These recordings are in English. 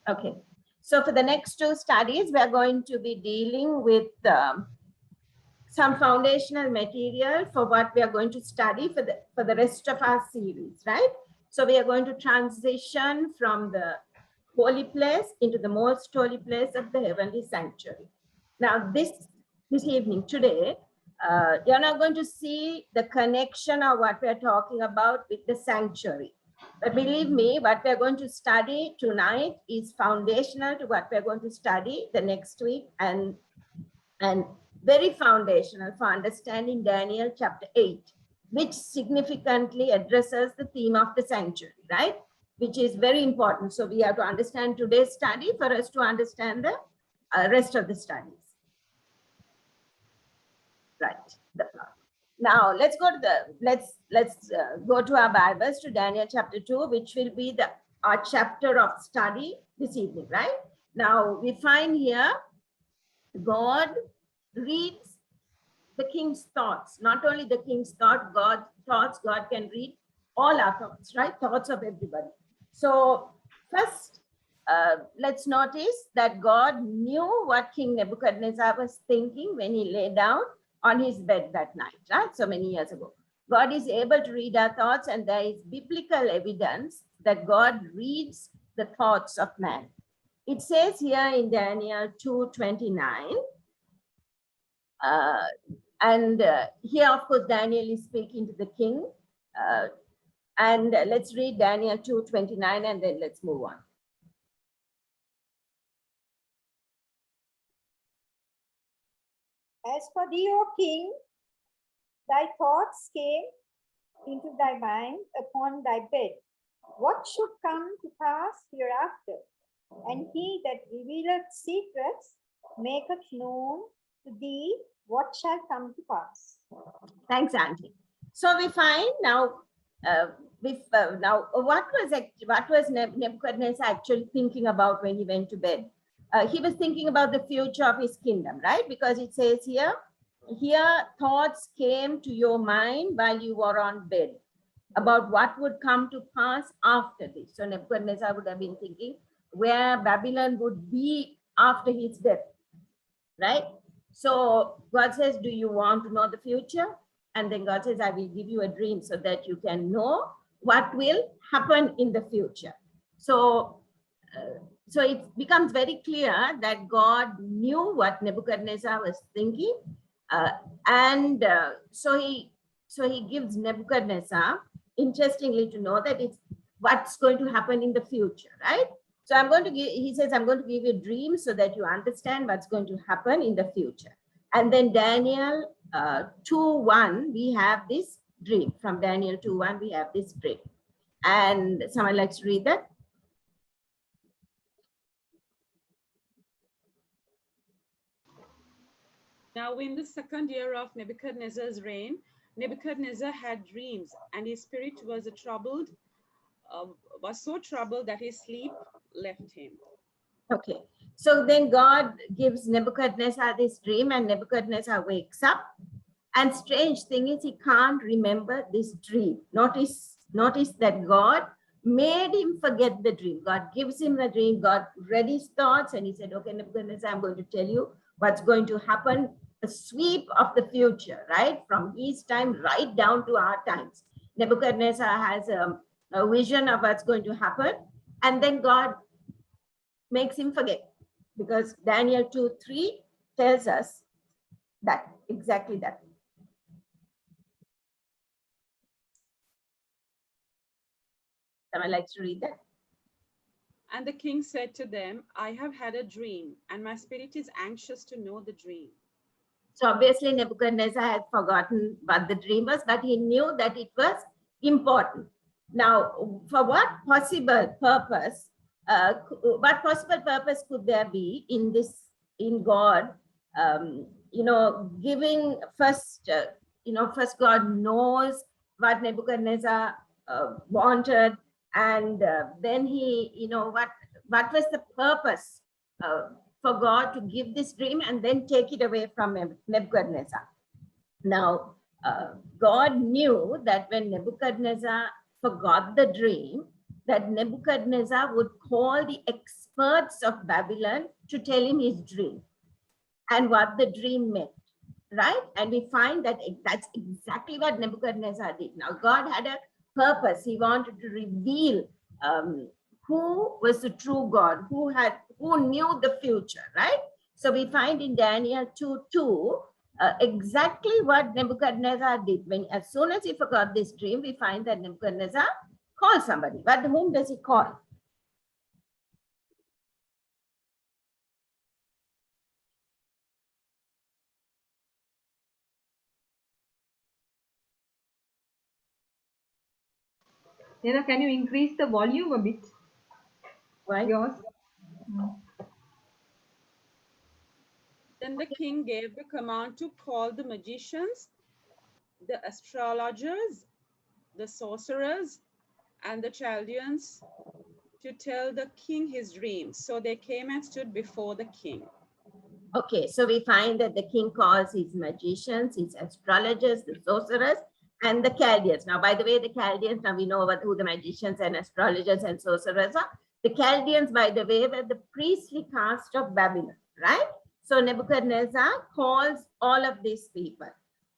Okay. So for the next two studies, we are going to be dealing with some foundational material for what we are going to study for the rest of our series, right? So we are going to transition from the holy place into the most holy place of the heavenly sanctuary. Now this evening, today, you're not going to see the connection of what we're talking about with the sanctuary. But believe me, what we're going to study tonight is foundational to what we're going to study the next week, and very foundational for understanding Daniel chapter 8, which significantly addresses the theme of the sanctuary, right? Which is very important. So we have to understand today's study for us to understand the rest of the studies. Right. Now let's go to go to our Bibles to Daniel chapter 2, which will be our chapter of study this evening, right? Now we find here God reads the king's thoughts. Not only the king's thoughts, God can read all our thoughts, right? Thoughts of everybody. So first, let's notice that God knew what King Nebuchadnezzar was thinking when he lay down on his bed that night, right? So many years ago. God is able to read our thoughts, and there is biblical evidence that God reads the thoughts of man. It says here in Daniel 2:29, and here, of course, Daniel is speaking to the king. And let's read Daniel 2:29, and then let's move on. As for thee, O king, thy thoughts came into thy mind upon thy bed. What should come to pass hereafter? And he that revealeth secrets maketh known to thee what shall come to pass. Thanks, Auntie. So we find now, what was Nebuchadnezzar actually thinking about when he went to bed? He was thinking about the future of his kingdom, right? Because it says here thoughts came to your mind while you were on bed about what would come to pass after this. So Nebuchadnezzar would have been thinking where Babylon would be after his death, right? So God says, do you want to know the future? And then God says, I will give you a dream so that you can know what will happen in the future. So it becomes very clear that God knew what Nebuchadnezzar was thinking. So he gives Nebuchadnezzar, interestingly, to know that it's what's going to happen in the future, right? So he says, I'm going to give you a dream so that you understand what's going to happen in the future. And then Daniel 2:1, we have this dream. From Daniel 2:1, we have this dream. And someone likes to read that? Now in the second year of Nebuchadnezzar's reign, Nebuchadnezzar had dreams, and his spirit was so troubled that his sleep left him. Okay, so then God gives Nebuchadnezzar this dream, and Nebuchadnezzar wakes up. And strange thing is, he can't remember this dream. Notice that God made him forget the dream. God gives him the dream. God read his thoughts, and he said, okay, Nebuchadnezzar, I'm going to tell you what's going to happen, a sweep of the future, right? From his time right down to our times. Nebuchadnezzar has a vision of what's going to happen, and then God makes him forget, because Daniel 2:3 tells us that, exactly that. Someone likes to read that? And the king said to them, I have had a dream, and my spirit is anxious to know the dream. So obviously Nebuchadnezzar had forgotten what the dream was, but he knew that it was important. Now, for what possible purpose could there be in God, giving first God knows what Nebuchadnezzar wanted, and then what was the purpose for God to give this dream and then take it away from Nebuchadnezzar? Now, God knew that when Nebuchadnezzar forgot the dream, that Nebuchadnezzar would call the experts of Babylon to tell him his dream and what the dream meant, right? And we find that that's exactly what Nebuchadnezzar did. Now, God had a purpose. He wanted to reveal who was the true God, who knew the future, right? So we find in Daniel 2:2 exactly what Nebuchadnezzar did. As soon as he forgot this dream, we find that Nebuchadnezzar called somebody. But whom does he call? Nina, can you increase the volume a bit? Why? Yours. Then the king gave the command to call the magicians, the astrologers, the sorcerers, and the Chaldeans to tell the king his dreams. So they came and stood before the king. Okay, so we find that the king calls his magicians, his astrologers, the sorcerers, and the Chaldeans. Now, by the way, the Chaldeans, now we know about who the magicians and astrologers and sorcerers are. The Chaldeans, by the way, were the priestly caste of Babylon, right? So Nebuchadnezzar calls all of these people.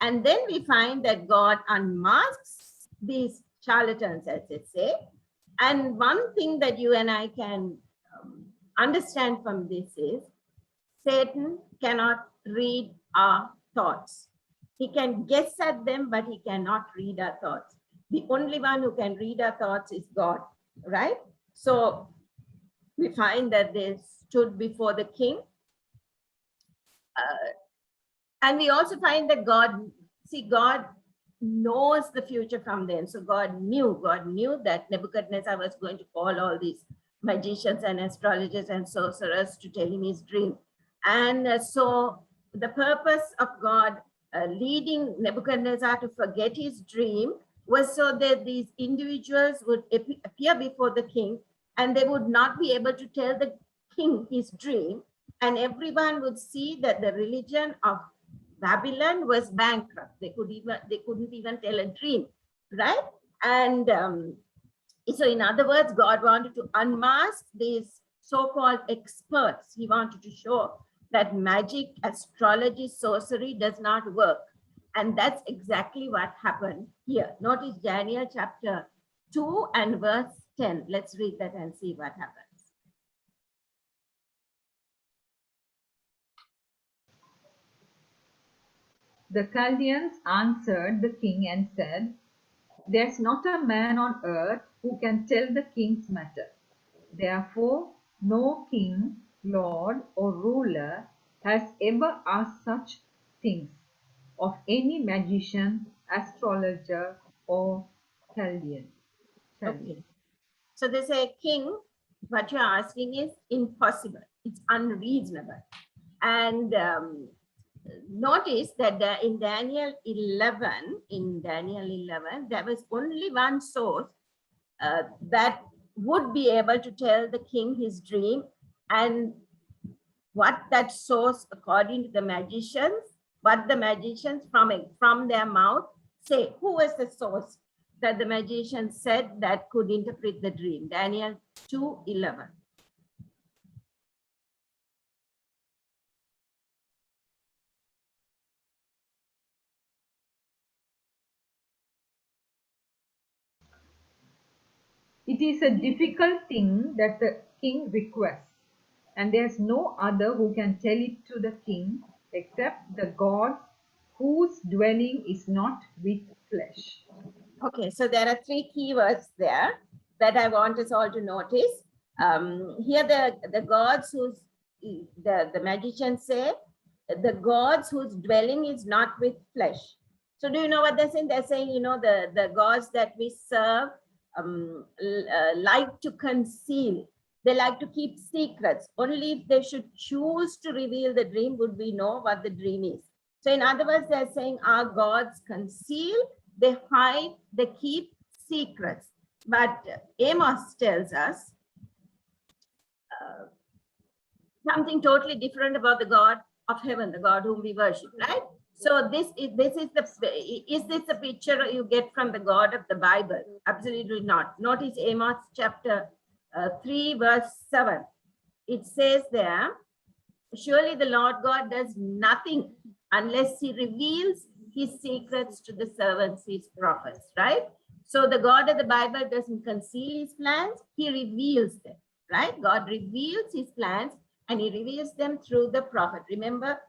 And then we find that God unmasks these charlatans, as they say. And one thing that you and I can understand from this is Satan cannot read our thoughts. He can guess at them, but he cannot read our thoughts. The only one who can read our thoughts is God, right? So we find that they stood before the king. And we also find that God knows the future from then. So God knew that Nebuchadnezzar was going to call all these magicians and astrologers and sorcerers to tell him his dream. And so the purpose of God leading Nebuchadnezzar to forget his dream was so that these individuals would appear before the king and they would not be able to tell the king his dream. And everyone would see that the religion of Babylon was bankrupt. They couldn't even tell a dream, right? And so in other words, God wanted to unmask these so-called experts. He wanted to show that magic, astrology, sorcery does not work. And that's exactly what happened here. Notice Daniel chapter 2 and verse 10. Let's read that and see what happens. The Chaldeans answered the king and said, "There's not a man on earth who can tell the king's matter. Therefore, no king, lord, or ruler has ever asked such things of any magician, astrologer, or Chaldean." Okay. So they say, king, what you're asking is impossible. It's unreasonable. And notice that in Daniel 11, there was only one source that would be able to tell the king his dream, and what that source, according to the magicians, what the magicians from their mouth say. Who was the source that the magician said that could interpret the dream? Daniel 2:11. It is a difficult thing that the king requests, and there's no other who can tell it to the king except the God whose dwelling is not with flesh. Okay, so there are three keywords there that I want us all to notice. Here the gods whose, the magicians say, the gods whose dwelling is not with flesh. So do you know what they're saying? They're saying, you know, the gods that we serve like to conceal. They like to keep secrets. Only if they should choose to reveal the dream would we know what the dream is. So in other words, they're saying our gods conceal, they hide, they keep secrets. But Amos tells us something totally different about the God of heaven, the God whom we worship, right? So this is this a picture you get from the God of the Bible? Absolutely not. Notice Amos chapter 3 verse 7. It says there, surely the Lord God does nothing unless he reveals his secrets to the servants, his prophets, right? So the God of the Bible doesn't conceal his plans, he reveals them, right? God reveals his plans and he reveals them through the prophet. Remember,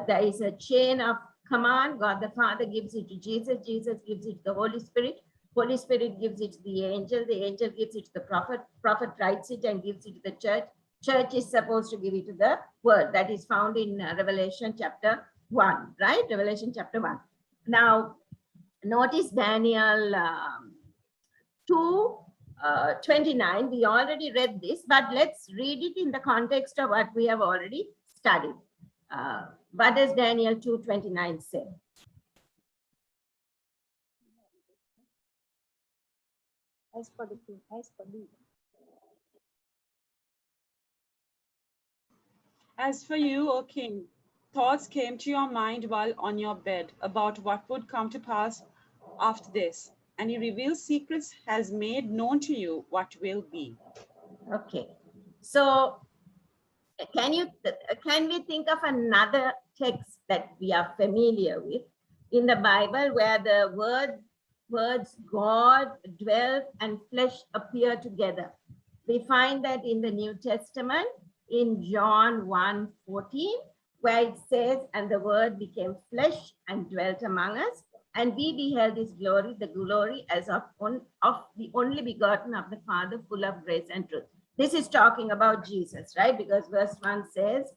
there is a chain of command. God the Father gives it to Jesus, Jesus gives it to the Holy Spirit, Holy Spirit gives it to the angel gives it to the prophet, prophet writes it and gives it to the church. Church is supposed to give it to the world. That is found in Revelation chapter 1, right? Revelation chapter 1. Now, notice Daniel 2:29. We already read this, but let's read it in the context of what we have already studied. What does Daniel 2:29 say? As for the king, as for thee. As for you, O king, thoughts came to your mind while on your bed about what would come to pass after this, and he reveals secrets, has made known to you what will be. Okay. So can we think of another text that we are familiar with in the Bible where the words God, dwell, and flesh appear together? We find that in the New Testament in John 1:14, where it says, and the word became flesh and dwelt among us, and we beheld his glory, the glory as of the only begotten of the Father, full of grace and truth. This is talking about Jesus, right? Because verse 1 says,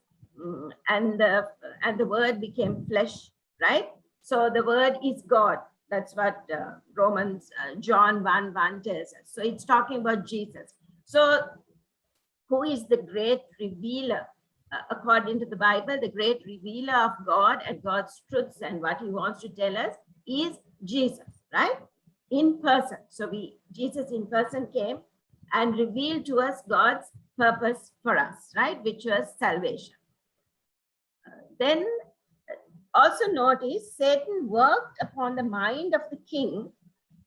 and the word became flesh, right? So the word is God. That's what John 1:1 tells us. So it's talking about Jesus. So who is the great revealer? According to the Bible, the great revealer of God and God's truths and what he wants to tell us is Jesus, right? In person. So Jesus in person came and revealed to us God's purpose for us, right? Which was salvation. Then also notice Satan worked upon the mind of the king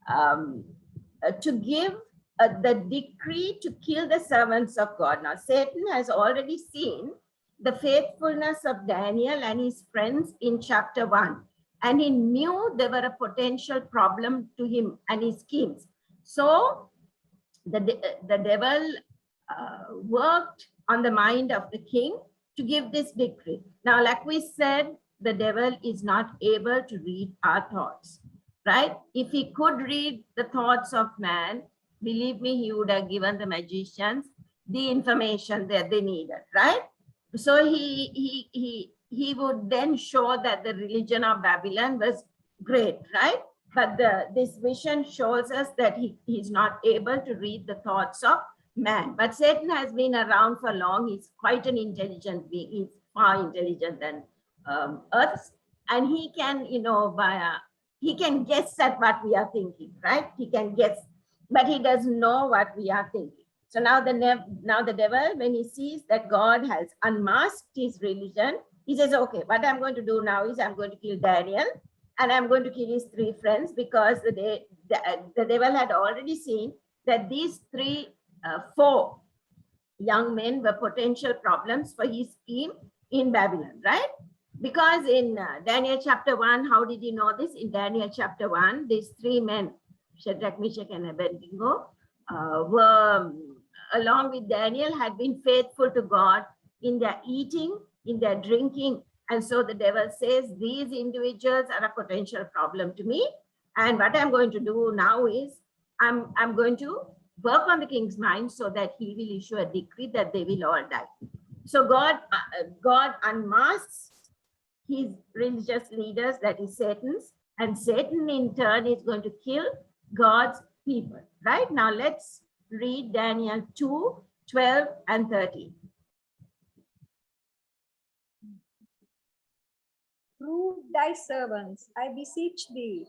to give the decree to kill the servants of God. Now, Satan has already seen the faithfulness of Daniel and his friends in chapter 1, and he knew they were a potential problem to him and his schemes. So the devil worked on the mind of the king to give this decree. Now, like we said, the devil is not able to read our thoughts, right? If he could read the thoughts of man, believe me, he would have given the magicians the information that they needed, right? So he would then show that the religion of Babylon was great, right? But this vision shows us that he's not able to read the thoughts of man. But Satan has been around for long. He's quite an intelligent being. He's far intelligent than Earth. And he can, he can guess at what we are thinking, right? He can guess, but he doesn't know what we are thinking. So now the devil, when he sees that God has unmasked his religion, he says, okay, what I'm going to do now is I'm going to kill Daniel and I'm going to kill his 3 friends, because the devil had already seen that these 4 young men were potential problems for his scheme in Babylon, right? Because in Daniel chapter 1, how did you know this? In Daniel chapter 1, these 3 men, Shadrach, Meshach, and Abednego, were, along with Daniel, had been faithful to God in their eating, in their drinking. And so the devil says, these individuals are a potential problem to me. And what I'm going to do now is I'm going to work on the king's mind so that he will issue a decree that they will all die. So God unmasks his religious leaders, that is Satan's, and Satan in turn is going to kill God's people. Right? Now let's read Daniel 2:12 and 13. Prove thy servants, I beseech thee,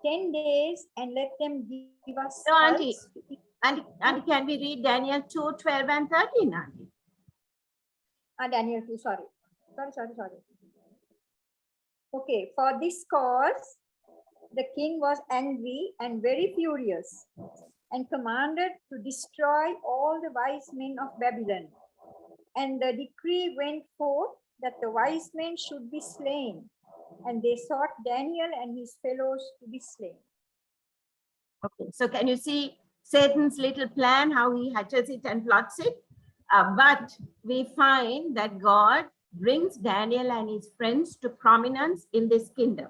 10 days, and let them give us. So, Auntie, can we read Daniel 2:12 and 13, Auntie? Daniel 2, sorry. Okay, for this cause, the king was angry and very furious and commanded to destroy all the wise men of Babylon. And the decree went forth that the wise men should be slain. And they sought Daniel and his fellows to be slain. Okay, so can you see Satan's little plan, how he hatches it and plots it? But we find that God brings Daniel and his friends to prominence in this kingdom.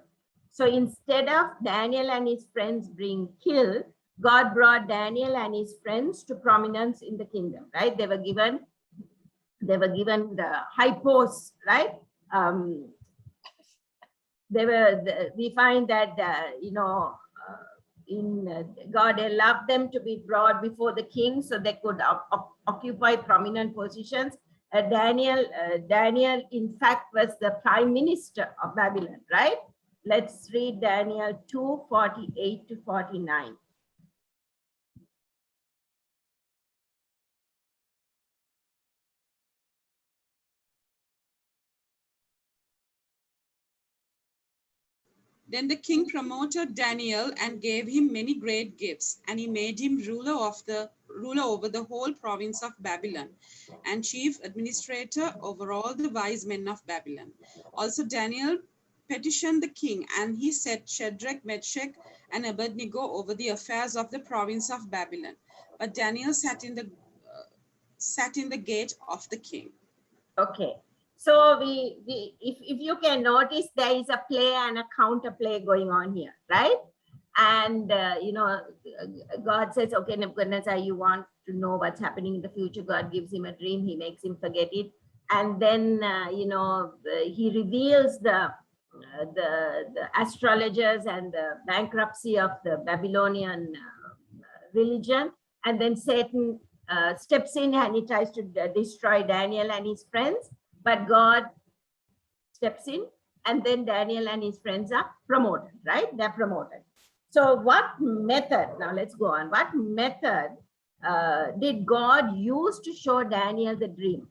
So instead of Daniel and his friends being killed, God brought Daniel and his friends to prominence in the kingdom, right? They were given the high posts, right? We find that, God allowed them to be brought before the king so they could occupy prominent positions. Daniel, in fact, was the prime minister of Babylon, right? Let's read Daniel 2:48 to 49. Then the king promoted Daniel and gave him many great gifts, and he made him ruler over the whole province of Babylon, and chief administrator over all the wise men of Babylon. Also Daniel petitioned the king, and he set Shadrach, Meshach, and Abednego over the affairs of the province of Babylon. But Daniel sat in the gate of the king. Okay, so if you can notice, there is a play and a counter play going on here, right? And God says, okay, Nebuchadnezzar, you want to know what's happening in the future. God gives him a dream, he makes him forget it, and then he reveals the astrologers and the bankruptcy of the Babylonian religion, and then Satan steps in and he tries to destroy Daniel and his friends, but God steps in, and then Daniel and his friends are promoted, right? They're promoted. So what method, now let's go on, what method did God use to show Daniel the dream?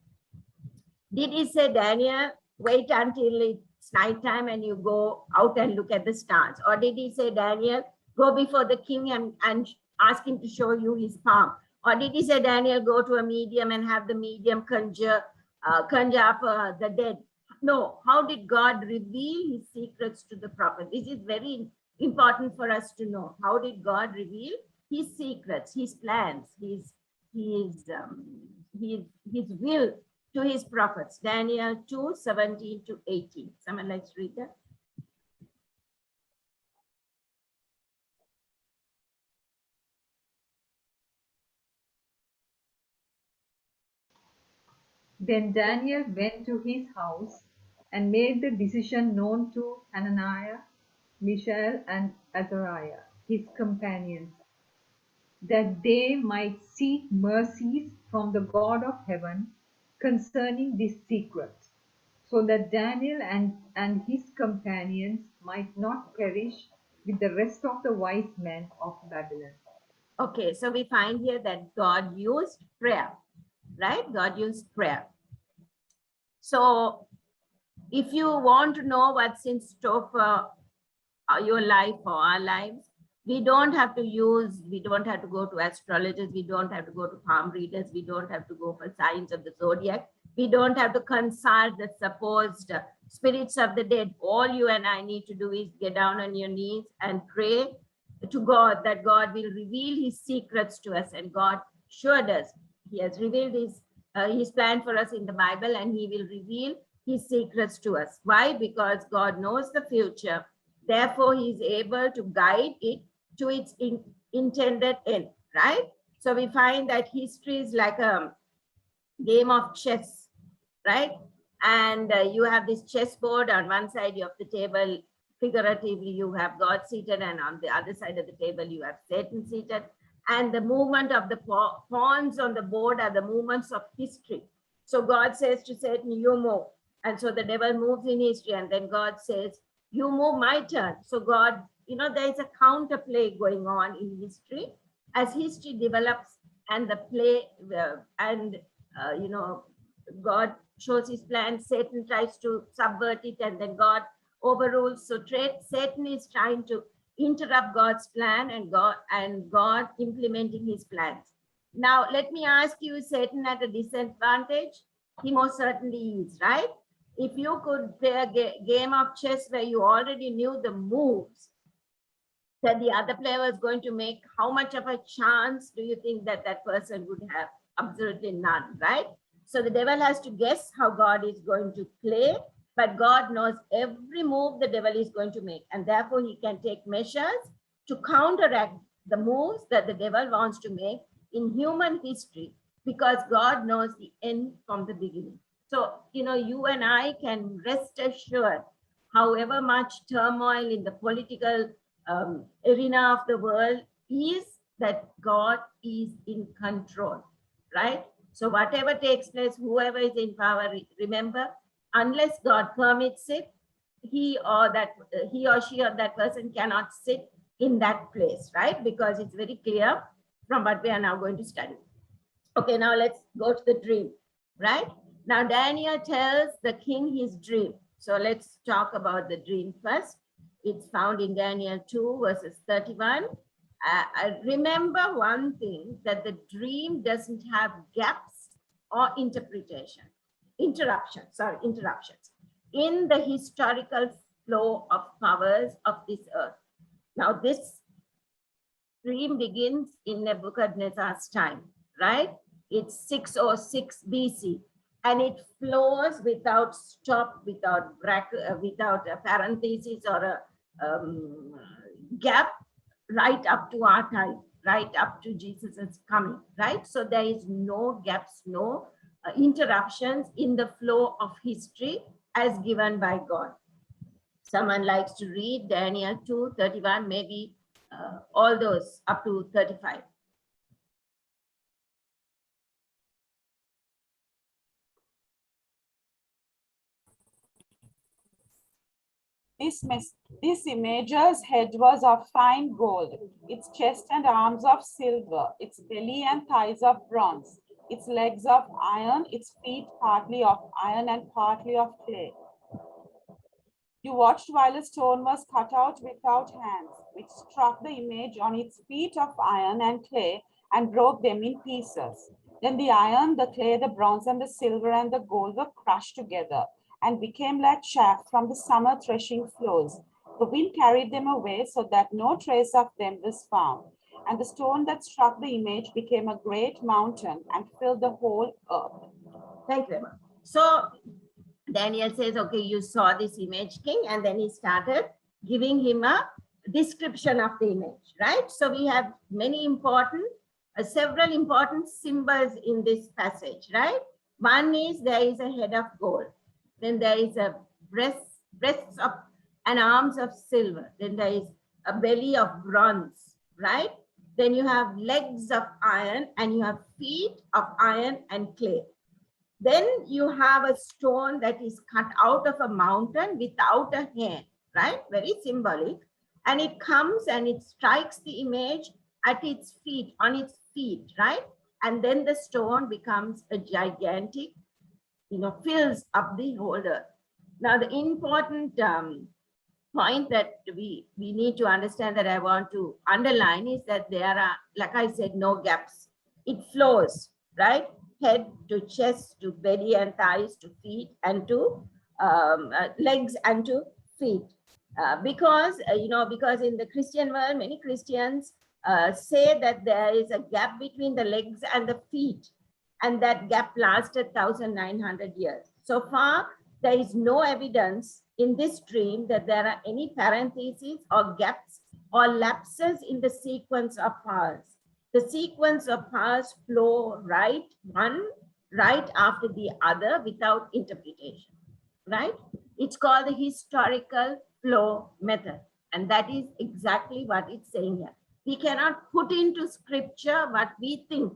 Did he say, Daniel, wait until it's nighttime and you go out and look at the stars? Or did he say, Daniel, go before the king and ask him to show you his palm? Or did he say, Daniel, go to a medium and have the medium conjure up the dead? No, how did God reveal his secrets to the prophet? This is very important for us to know. How did God reveal his secrets, his plans, his will to his prophets? Daniel 2:17 to 18. Someone likes to read that? Then Daniel went to his house and made the decision known to Hananiah, Mishael, and Azariah, his companions, that they might seek mercies from the God of heaven concerning this secret, so that Daniel and his companions might not perish with the rest of the wise men of Babylon. Okay, so we find here that God used prayer, right? God used prayer. So if you want to know what's in store for your life or our lives, we don't have to go to astrologers, we don't have to go to palm readers, we don't have to go for signs of the zodiac, we don't have to consult the supposed spirits of the dead. All you and I need to do is get down on your knees and pray to God that God will reveal his secrets to us. And God showed us, he has revealed his plan for us in the Bible, and he will reveal his secrets to us. Why? Because God knows the future. Therefore, he is able to guide it to its intended end, right? So we find that history is like a game of chess, right? And you have this chessboard. On one side of the table, figuratively, you have God seated, and on the other side of the table, you have Satan seated. And the movement of the pawns on the board are the movements of history. So God says to Satan, you move. And so the devil moves in history, and then God says, you move, my turn. So God, there is a counterplay going on in history. As history develops and the play God shows his plan, Satan tries to subvert it, and then God overrules. So Satan is trying to interrupt God's plan, and God implementing his plans. Now, let me ask you, is Satan at a disadvantage? He most certainly is, right? If you could play a game of chess where you already knew the moves that the other player was going to make, how much of a chance do you think that that person would have? Absolutely none, right? So the devil has to guess how God is going to play, but God knows every move the devil is going to make, and therefore he can take measures to counteract the moves that the devil wants to make in human history, because God knows the end from the beginning. So, you and I can rest assured, however much turmoil in the political arena of the world is, that God is in control, right? So whatever takes place, whoever is in power, remember, unless God permits it, he or she or that person cannot sit in that place, right? Because it's very clear from what we are now going to study. Okay, now let's go to the dream, right? Now Daniel tells the king his dream. So let's talk about the dream first. It's found in Daniel 2 verses 31. Remember one thing, that the dream doesn't have gaps or interruptions in the historical flow of powers of this earth. Now this dream begins in Nebuchadnezzar's time, right? It's 606 BC, and it flows without stop, without bracket, without a parenthesis or a gap, right up to our time, right up to Jesus's coming, right? So there is no gaps, no interruptions in the flow of history as given by God. Someone likes to read Daniel 2:31, maybe all those up to 35. This image's head was of fine gold, its chest and arms of silver, its belly and thighs of bronze, its legs of iron, its feet partly of iron and partly of clay. You watched while a stone was cut out without hands, which struck the image on its feet of iron and clay and broke them in pieces. Then the iron, the clay, the bronze, and the silver and the gold were crushed together and became like chaff from the summer threshing floors. The wind carried them away so that no trace of them was found. And the stone that struck the image became a great mountain and filled the whole earth. Thank you, Emma. So Daniel says, okay, you saw this image, king, and then he started giving him a description of the image, right? So we have many important, several important symbols in this passage, right? One is there is a head of gold. Then there is a breasts of and arms of silver. Then there is a belly of bronze, right? Then you have legs of iron, and you have feet of iron and clay. Then you have a stone that is cut out of a mountain without a hand, right? Very symbolic. And it comes and it strikes the image at its feet, on its feet, right? And then the stone becomes a gigantic, fills up the whole earth. Now, the important point that we need to understand, that I want to underline, is that there are, like I said, no gaps. It flows, right? Head to chest to belly and thighs to feet and to legs and to feet. Because in the Christian world, many Christians say that there is a gap between the legs and the feet, and that gap lasted 1,900 years. So far, there is no evidence in this dream that there are any parentheses or gaps or lapses in the sequence of powers. The sequence of powers flow one right after the other without interpretation, right? It's called the historical flow method. And that is exactly what it's saying here. We cannot put into scripture what we think.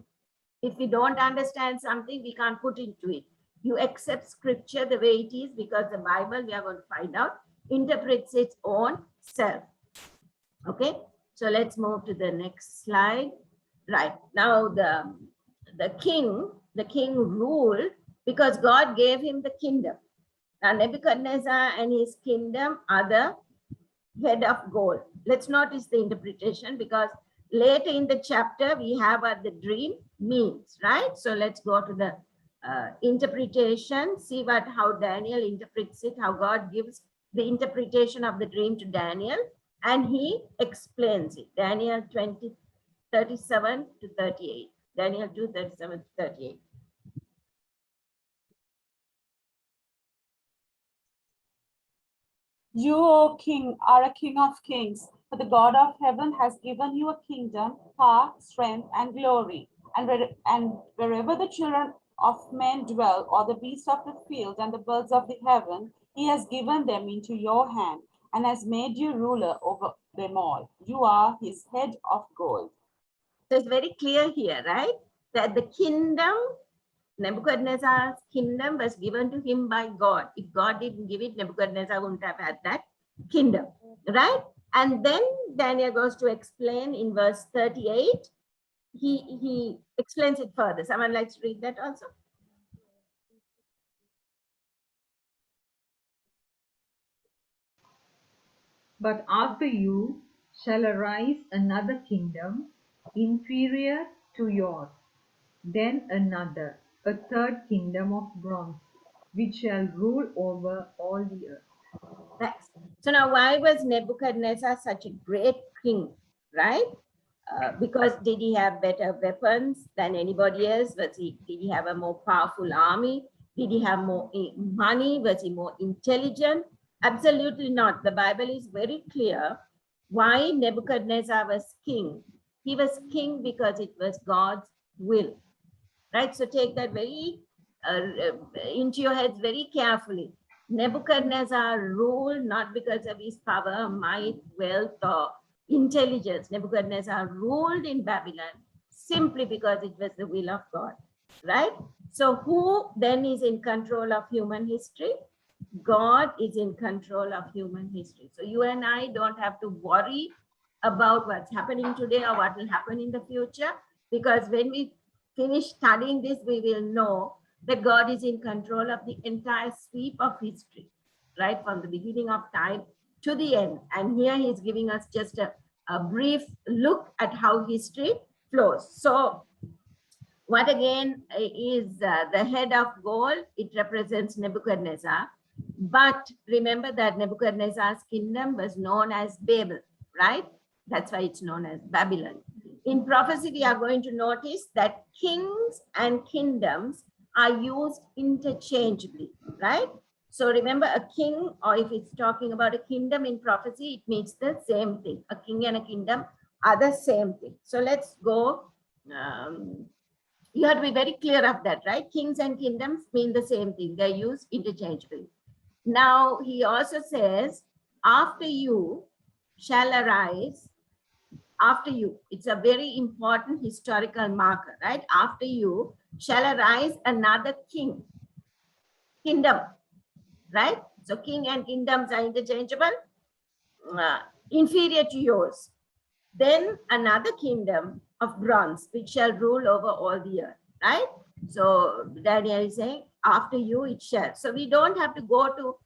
If we don't understand something, we can't put into it. You accept scripture the way it is, because the Bible, we are going to find out, interprets its own self. Okay, so let's move to the next slide. Right, now the king ruled because God gave him the kingdom, Now, Nebuchadnezzar and his kingdom are the head of gold. Let's notice the interpretation, because later in the chapter we have what the dream means, right? So let's go to the interpretation, see how Daniel interprets it, how God gives the interpretation of the dream to Daniel, and he explains it. Daniel 20:37 to 38. Daniel 2:37 to 38. You, O king, are a king of kings, for the God of heaven has given you a kingdom, power, strength, and glory. And wherever the children of men dwell, or the beasts of the field and the birds of the heaven, he has given them into your hand, and has made you ruler over them all. You are his head of gold. So it's very clear here, right? That the kingdom, Nebuchadnezzar's kingdom, was given to him by God. If God didn't give it, Nebuchadnezzar wouldn't have had that kingdom, right? And then Daniel goes to explain in verse 38. He explains it further. Someone likes to read that also? But after you shall arise another kingdom inferior to yours, then another, a third kingdom of bronze, which shall rule over all the earth. Right. So now, why was Nebuchadnezzar such a great king, right? Because did he have better weapons than anybody else? Did he have a more powerful army? Did he have more money? Was he more intelligent? Absolutely not. The Bible is very clear why Nebuchadnezzar was king. He was king because it was God's will, right? So take that very into your heads very carefully. Nebuchadnezzar ruled not because of his power, might, wealth, or intelligence. Nebuchadnezzar ruled in Babylon simply because it was the will of God, right? So who then is in control of human history? God is in control of human history. So you and I don't have to worry about what's happening today or what will happen in the future, because when we finish studying this, we will know that God is in control of the entire sweep of history, right? From the beginning of time to the end. And here he's giving us just a brief look at how history flows. So what again is the head of gold? It represents Nebuchadnezzar. But remember that Nebuchadnezzar's kingdom was known as Babel, right? That's why it's known as Babylon. In prophecy, we are going to notice that kings and kingdoms are used interchangeably, right? So remember, a king, or if it's talking about a kingdom in prophecy, it means the same thing. A king and a kingdom are the same thing. So let's go. You have to be very clear of that, right? Kings and kingdoms mean the same thing. They're used interchangeably. Now, he also says, after you shall arise, after you, it's a very important historical marker, right? After you shall arise another kingdom, right? So king and kingdoms are interchangeable, inferior to yours. Then another kingdom of bronze, which shall rule over all the earth, right? So Daniel is saying, after you it shall. So we don't have to go to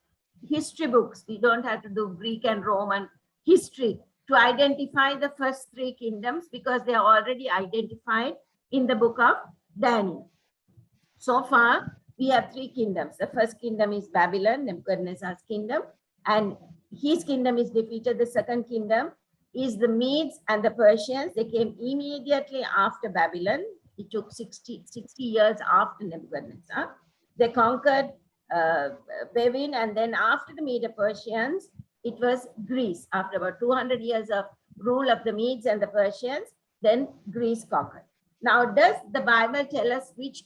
history books. We don't have to do Greek and Roman history to identify the first three kingdoms, because they are already identified in the book of Daniel. So far, we have three kingdoms. The first kingdom is Babylon, Nebuchadnezzar's kingdom, and his kingdom is defeated. The second kingdom is the Medes and the Persians. They came immediately after Babylon. It took 60 years after Nebuchadnezzar. They conquered Babylon, and then after the Medo-Persians, it was Greece. After about 200 years of rule of the Medes and the Persians, then Greece conquered. Now, does the Bible tell us which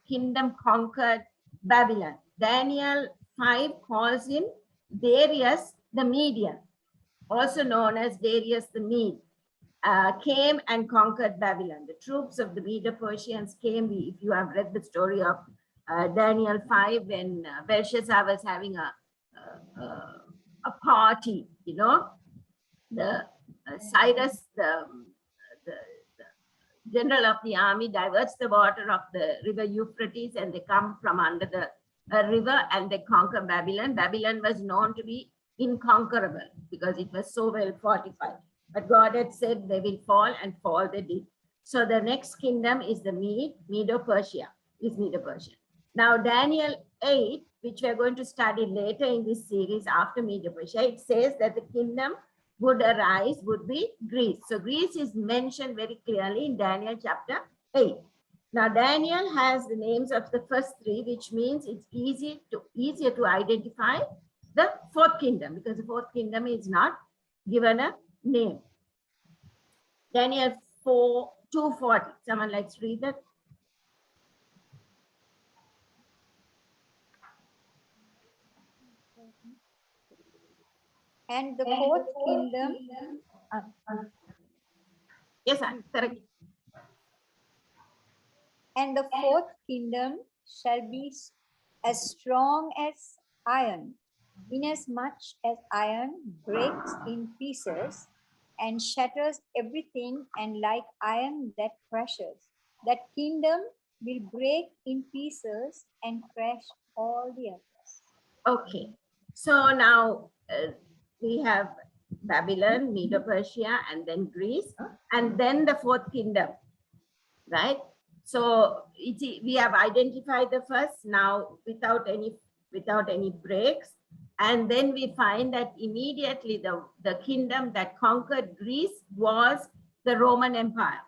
kingdom conquered Babylon? Daniel 5 calls him Darius the Median, also known as Darius the Mede, came and conquered Babylon. The troops of the Medo-Persians came. If you have read the story of Daniel 5, when Belshazzar was having a party, you know, the Cyrus, the general of the army, diverts the water of the river Euphrates, and they come from under the a river and they conquer Babylon. Babylon was known to be inconquerable because it was so well fortified. But God had said they will fall, and fall they did. So the next kingdom is the Medo-Persia, is Medo-Persia. Now Daniel 8, which we are going to study later in this series after Medo-Persia, it says that the kingdom would arise, would be Greece. So Greece is mentioned very clearly in Daniel chapter 8. Now Daniel has the names of the first three, which means it's easier to identify the fourth kingdom, because the fourth kingdom is not given a name. Daniel 2:40. Someone likes to read that? And the fourth kingdom, Yes, sir. Correct. and the fourth kingdom shall be as strong as iron, inasmuch as iron breaks in pieces and shatters everything, and like iron that crushes, that kingdom will break in pieces and crush all the others. Okay. So now we have Babylon, Medo-Persia, and then Greece, and then the fourth kingdom, right? So we have identified the first now without any breaks, and then we find that immediately the kingdom that conquered Greece was the Roman Empire,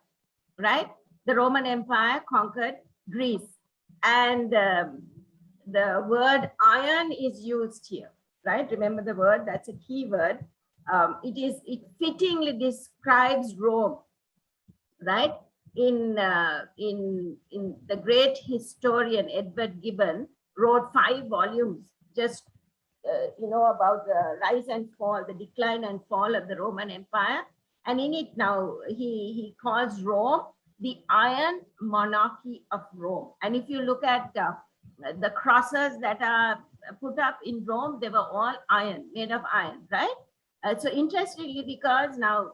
right? The Roman Empire conquered Greece, and the word iron is used here, right? Remember the word, that's a key word. It fittingly describes Rome, right? In the great historian Edward Gibbon wrote 5 volumes just about the rise and fall, the decline and fall of the Roman Empire, and in it now he calls Rome the iron monarchy of Rome. And if you look at the crosses that are put up in Rome, they were all iron, made of iron, right? So interestingly, because now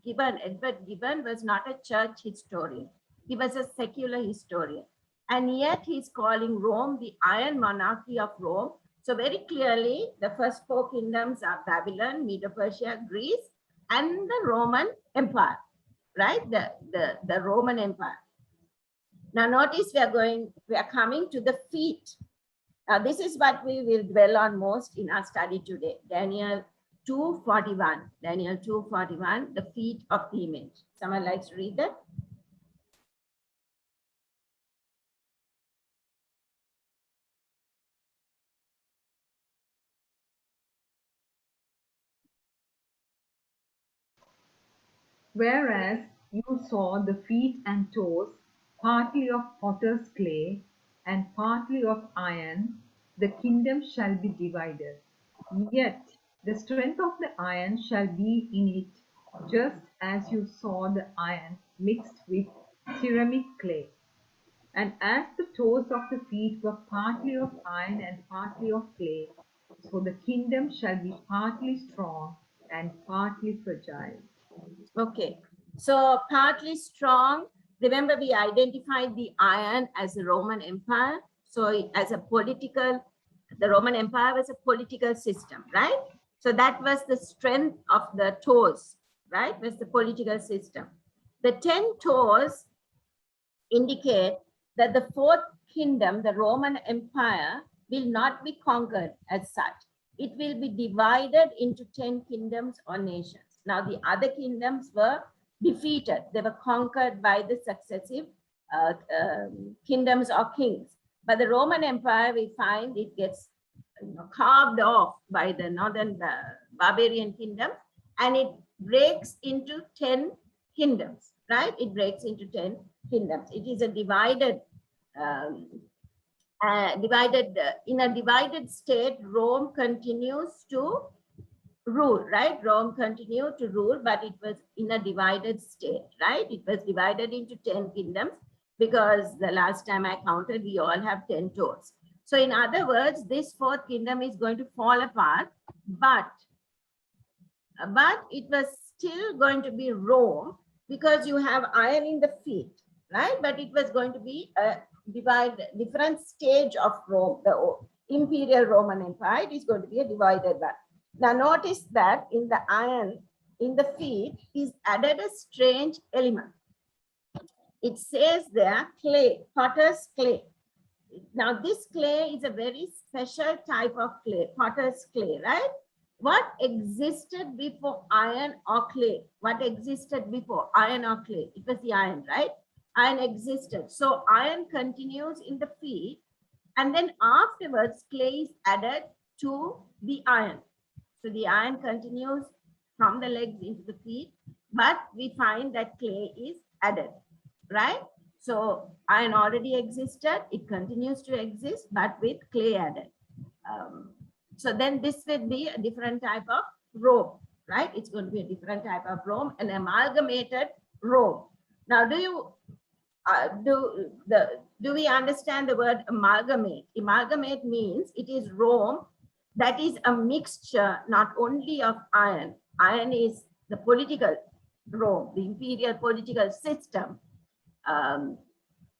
Edward Gibbon was not a church historian. He was a secular historian. And yet he's calling Rome the iron monarchy of Rome. So very clearly, the first 4 kingdoms are Babylon, Medo-Persia, Greece, and the Roman Empire, right? The Roman Empire. Now notice we are coming to the feet. Now this is what we will dwell on most in our study today. Daniel 2:41. Daniel 2:41, the feet of the image. Someone likes to read that? Whereas you saw the feet and toes, partly of potter's clay and partly of iron, the kingdom shall be divided. Yet the strength of the iron shall be in it, just as you saw the iron mixed with ceramic clay. And as the toes of the feet were partly of iron and partly of clay, so the kingdom shall be partly strong and partly fragile. Okay, so partly strong. Remember, we identified the iron as the Roman Empire. So as the Roman Empire was a political system, right? So that was the strength of the toes, right? Was the political system. The 10 toes indicate that the fourth kingdom, the Roman Empire, will not be conquered as such. It will be divided into 10 kingdoms or nations. Now, the other kingdoms were defeated. They were conquered by the successive kingdoms or kings. But the Roman Empire, we find it gets carved off by the northern barbarian kingdom, and it breaks into 10 kingdoms, right? It breaks into 10 kingdoms. It is a divided in a divided state. Rome continues to rule, right? Rome continued to rule, but it was in a divided state, right? It was divided into 10 kingdoms because the last time I counted, we all have 10 toes. So in other words, this fourth kingdom is going to fall apart, but it was still going to be Rome because you have iron in the feet, right? But it was going to be a different stage of Rome, the imperial Roman Empire. It is going to be a divided one. Now notice that in the iron, in the feet, is added a strange element. It says there clay, potter's clay. Now this clay is a very special type of clay, potter's clay, right? What existed before iron or clay? What existed before iron or clay? It was the iron, right? Iron existed. So iron continues in the feet, and then afterwards clay is added to the iron. So the iron continues from the legs into the feet, but we find that clay is added, right? So iron already existed, it continues to exist, but with clay added. So then this will be a different type of Rome, right? It's going to be a different type of Rome, an amalgamated Rome. Now, do we understand the word amalgamate? Amalgamate means it is Rome that is a mixture not only of iron. Iron is the political Rome, the imperial political system.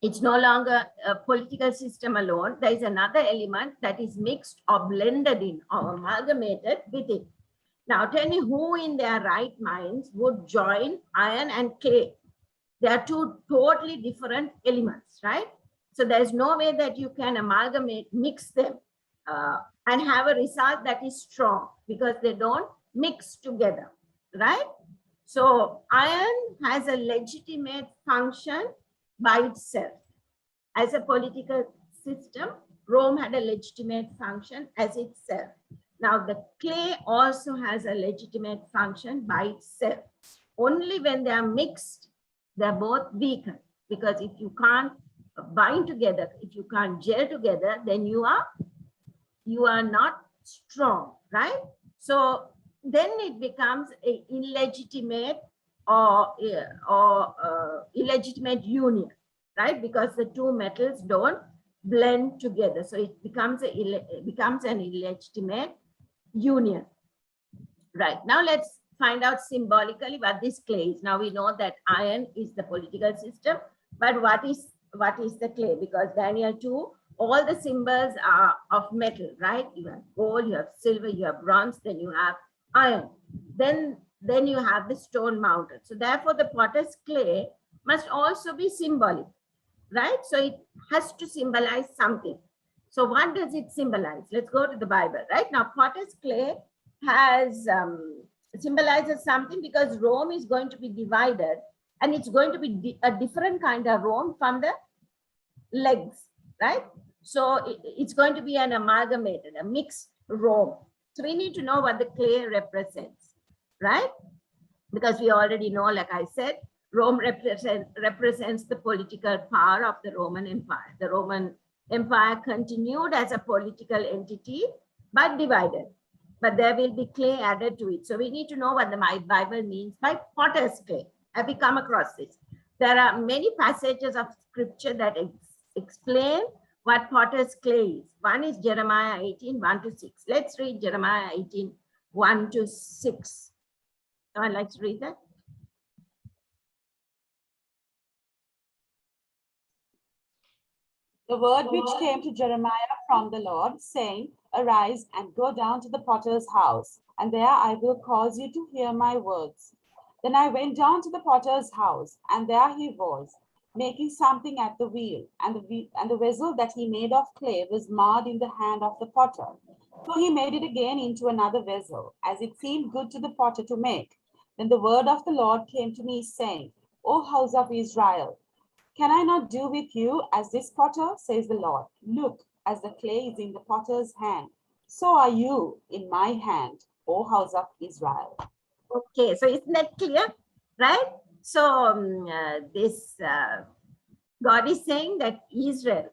It's no longer a political system alone. There is another element that is mixed or blended in or amalgamated with it. Now tell me who in their right minds would join iron and clay? They are two totally different elements, right? So there's no way that you can amalgamate, mix them and have a result that is strong because they don't mix together, right? So iron has a legitimate function by itself. As a political system, Rome had a legitimate function as itself. Now the clay also has a legitimate function by itself. Only when they are mixed, they're both weakened, because if you can't bind together, if you can't gel together, then you are not strong, right? So then it becomes an illegitimate or illegitimate union, right? Because the two metals don't blend together. So it becomes an illegitimate union. Right. Now let's find out symbolically what this clay is. Now we know that iron is the political system, but what is the clay? Because Daniel 2, all the symbols are of metal, right? You have gold, you have silver, you have bronze, then you have iron. Then you have the stone mountain. So therefore the potter's clay must also be symbolic, right? So it has to symbolize something. So what does it symbolize? Let's go to the Bible, right? Now potter's clay has symbolizes something, because Rome is going to be divided, and it's going to be a different kind of Rome from the legs, right? So it's going to be an amalgamated, a mixed Rome. So we need to know what the clay represents, right? Because we already know, like I said, Rome represents the political power of the Roman Empire. The Roman Empire continued as a political entity, but divided. But there will be clay added to it. So we need to know what the Bible means by potter's clay. Have we come across this? There are many passages of scripture that explain what potter's clay is. One is Jeremiah 18, 1-6. Let's read Jeremiah 18, 1-6. Someone likes to read that? The word which came to Jeremiah from the Lord, saying, Arise and go down to the potter's house, and there I will cause you to hear my words. Then I went down to the potter's house, and there he was, making something at the wheel, and the vessel that he made of clay was marred in the hand of the potter. So he made it again into another vessel, as it seemed good to the potter to make. Then the word of the Lord came to me, saying, O house of Israel, can I not do with you as this potter, says the Lord? Look, as the clay is in the potter's hand, so are you in my hand, O house of Israel. Okay, so isn't that clear, right? So God is saying that Israel,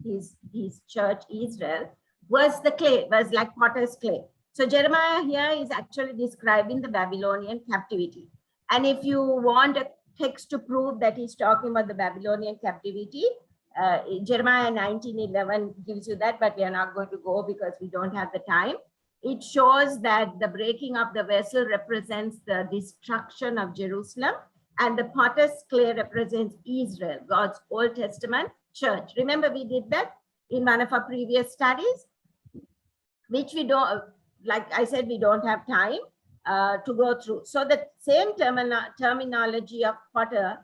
his church Israel, was the clay, was like potter's clay. So Jeremiah here is actually describing the Babylonian captivity. And if you want a text to prove that he's talking about the Babylonian captivity, Jeremiah 19:11 gives you that, but we are not going to go because we don't have the time. It shows that the breaking of the vessel represents the destruction of Jerusalem, and the potter's clay represents Israel, God's Old Testament church. Remember, we did that in one of our previous studies, which we don't, like I said, we don't have time to go through. So the same terminology of potter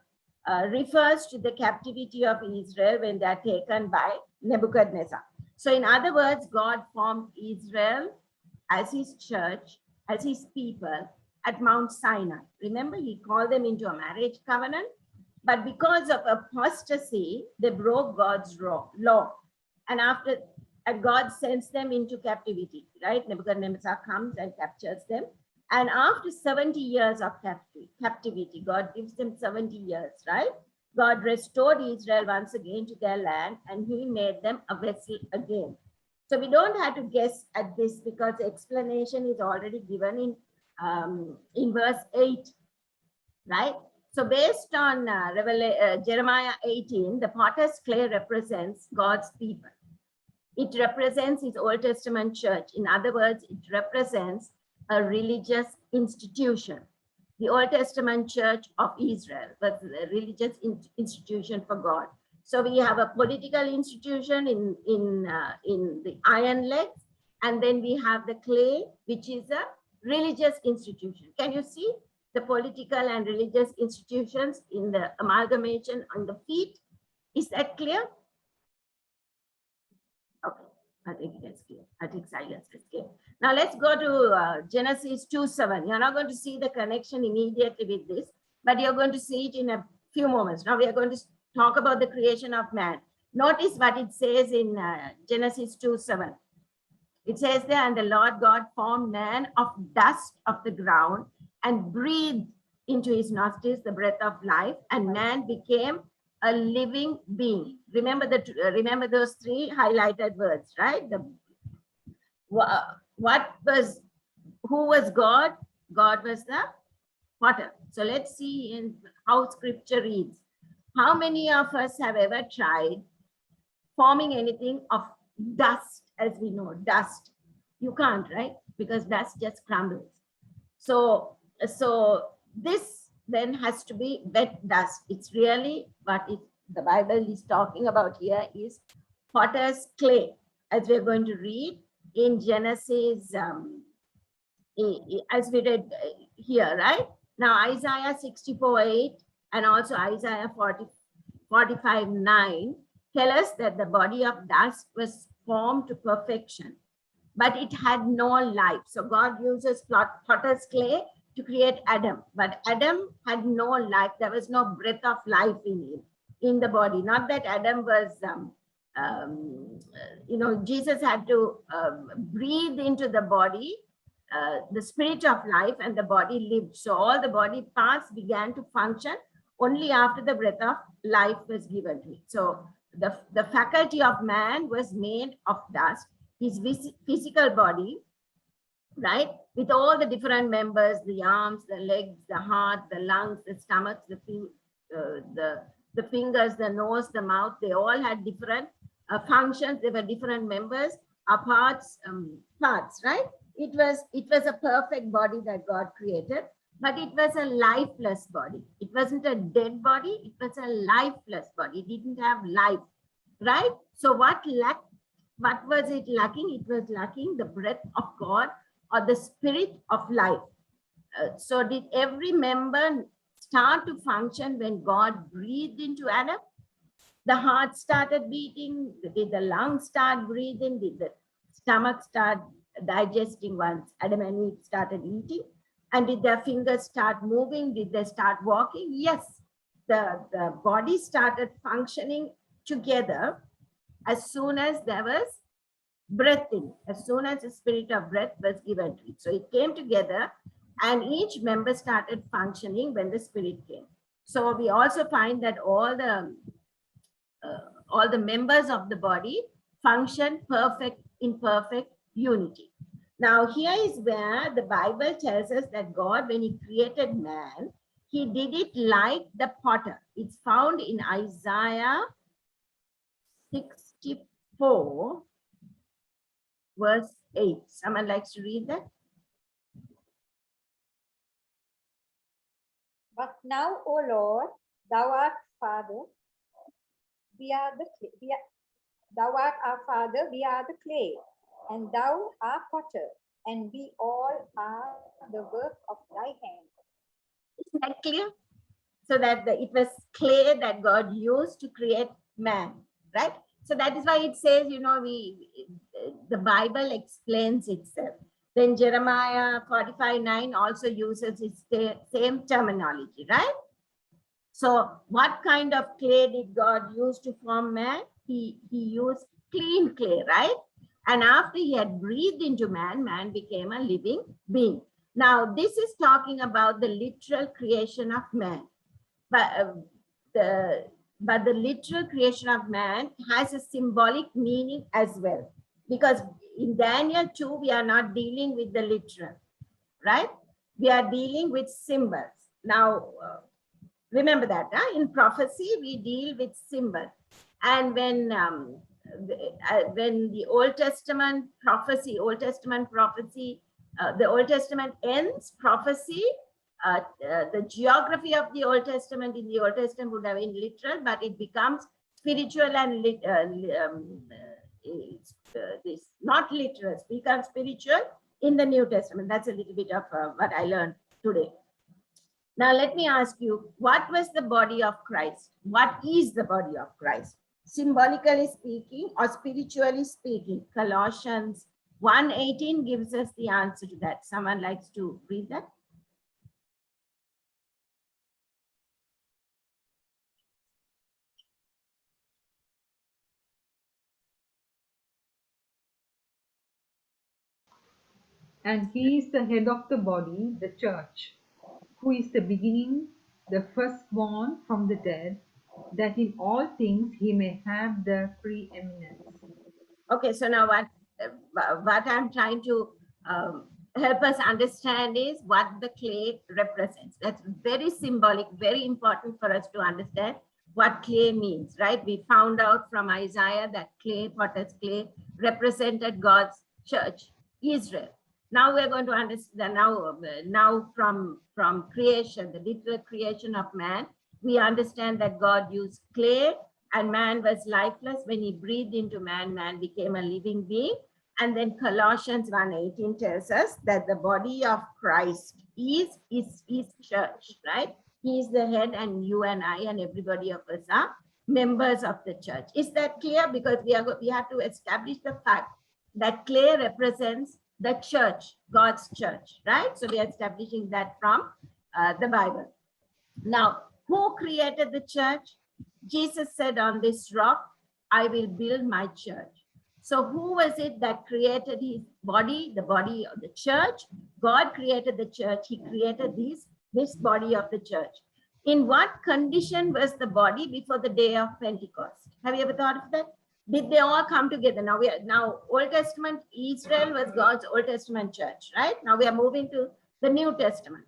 refers to the captivity of Israel when they are taken by Nebuchadnezzar. So in other words, God formed Israel as his church, as his people at Mount Sinai. Remember, he called them into a marriage covenant, but because of apostasy, they broke God's law. And after and God sends them into captivity, right? Nebuchadnezzar comes and captures them. And after 70 years of captivity, God gives them 70 years, right? God restored Israel once again to their land, and he made them a vessel again. So we don't have to guess at this because the explanation is already given in verse 8, right? So based on Jeremiah 18, the potter's clay represents God's people. It represents his Old Testament church. In other words, it represents a religious institution. The Old Testament church of Israel was a religious institution for God. So we have a political institution in the iron legs, and then we have the clay, which is a religious institution. Can you see the political and religious institutions in the amalgamation on the feet? Is that clear? Okay, I think it is clear. I think silence is clear. Now let's go to Genesis 2:7. You're not going to see the connection immediately with this, but you're going to see it in a few moments. Now we are going to talk about the creation of man. Notice what it says in Genesis 2:7. It says there, and the Lord God formed man of dust of the ground and breathed into his nostrils the breath of life, and man became a living being. Remember those three highlighted words, right? Who was God? God was the potter. So let's see in how scripture reads. How many of us have ever tried forming anything of dust? As we know, dust, you can't, right? Because dust just crumbles. So this then has to be wet dust. It's really what the Bible is talking about here is potter's clay, as we're going to read in Genesis, as we read here, right? Now Isaiah 64:8 and also Isaiah 45:9 tell us that the body of dust was formed to perfection, but it had no life. So God uses potter's clay to create Adam, but Adam had no life. There was no breath of life in him, in the body. Not that Adam was, Jesus had to breathe into the body the spirit of life, and the body lived. So all the body parts began to function only after the breath of life was given to it. So the faculty of man was made of dust, his physical body, right? With all the different members, the arms, the legs, the heart, the lungs, the stomach, the fingers, the nose, the mouth, they all had different functions. They were different members, parts, right? It was a perfect body that God created, but it was a lifeless body. It wasn't a dead body. It was a lifeless body. It didn't have life, right? So what was it lacking? It was lacking the breath of God or the spirit of life. So did every member start to function when God breathed into Adam? The heart started beating. Did the lungs start breathing? Did the stomach start digesting once Adam and Eve started eating? And did their fingers start moving? Did they start walking? Yes, the body started functioning together as soon as there was breath in, as soon as the spirit of breath was given to it. So it came together and each member started functioning when the spirit came. So we also find that all the members of the body function in perfect unity. Now here is where the Bible tells us that God, when he created man, he did it like the potter. It's found in Isaiah 64 verse 8. Someone likes to read that? But now, O Lord, thou art Father, we are the clay. Thou art our father, we are the clay, and thou art potter, and we all are the work of thy hand. Isn't that clear? So that it was clay that God used to create man, right? So that is why it says, you know, the Bible explains itself. Then Jeremiah 45:9 also uses its same terminology, right? So what kind of clay did God use to form man? He used clean clay, right? And after he had breathed into man, man became a living being. Now, this is talking about the literal creation of man. But the literal creation of man has a symbolic meaning as well. Because in Daniel 2, we are not dealing with the literal, right? We are dealing with symbols. Now, remember that in prophecy, we deal with symbols. And when the Old Testament prophecy, the Old Testament ends, prophecy, the geography of the Old Testament in the Old Testament would have been literal, but it becomes spiritual and this not literal, it becomes spiritual in the New Testament. That's a little bit of what I learned today. Now, let me ask you, what was the body of Christ? What is the body of Christ? Symbolically speaking or spiritually speaking? Colossians 1:18 gives us the answer to that. Someone likes to read that? And he is the head of the body, the church, who is the beginning, the firstborn from the dead, that in all things he may have the preeminence. Okay, so now what I'm trying to help us understand is what the clay represents. That's very symbolic, very important for us to understand what clay means, right? We found out from Isaiah that clay, potter's clay, represented God's church, Israel. Now we're going to understand now from creation, the literal creation of man, we understand that God used clay and man was lifeless. When he breathed into man, man became a living being. And then Colossians 1:18 tells us that the body of Christ is church, right? He is the head, and you and I and everybody of us are members of the church. Is that clear? Because we have to establish the fact that clay represents the church, God's church, right? So we are establishing that from the Bible. Now, who created the church? Jesus said, on this rock, I will build my church. So who was it that created his body, the body of the church? God created the church. He created this body of the church. In what condition was the body before the day of Pentecost? Have you ever thought of that? Did they all come together? Now Old Testament, Israel was God's Old Testament church, right? Now we are moving to the New Testament.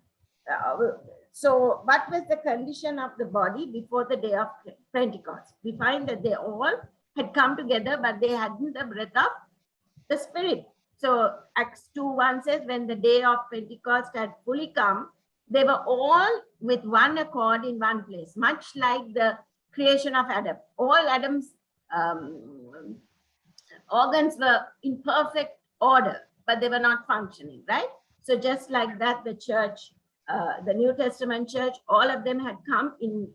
So what was the condition of the body before the day of Pentecost? We find that they all had come together, but they hadn't the breath of the Spirit. So Acts 2:1 says, when the day of Pentecost had fully come, they were all with one accord in one place, much like the creation of Adam. All Adam's organs were in perfect order, but they were not functioning, right? So just like that, the church, the New Testament church, all of them had come in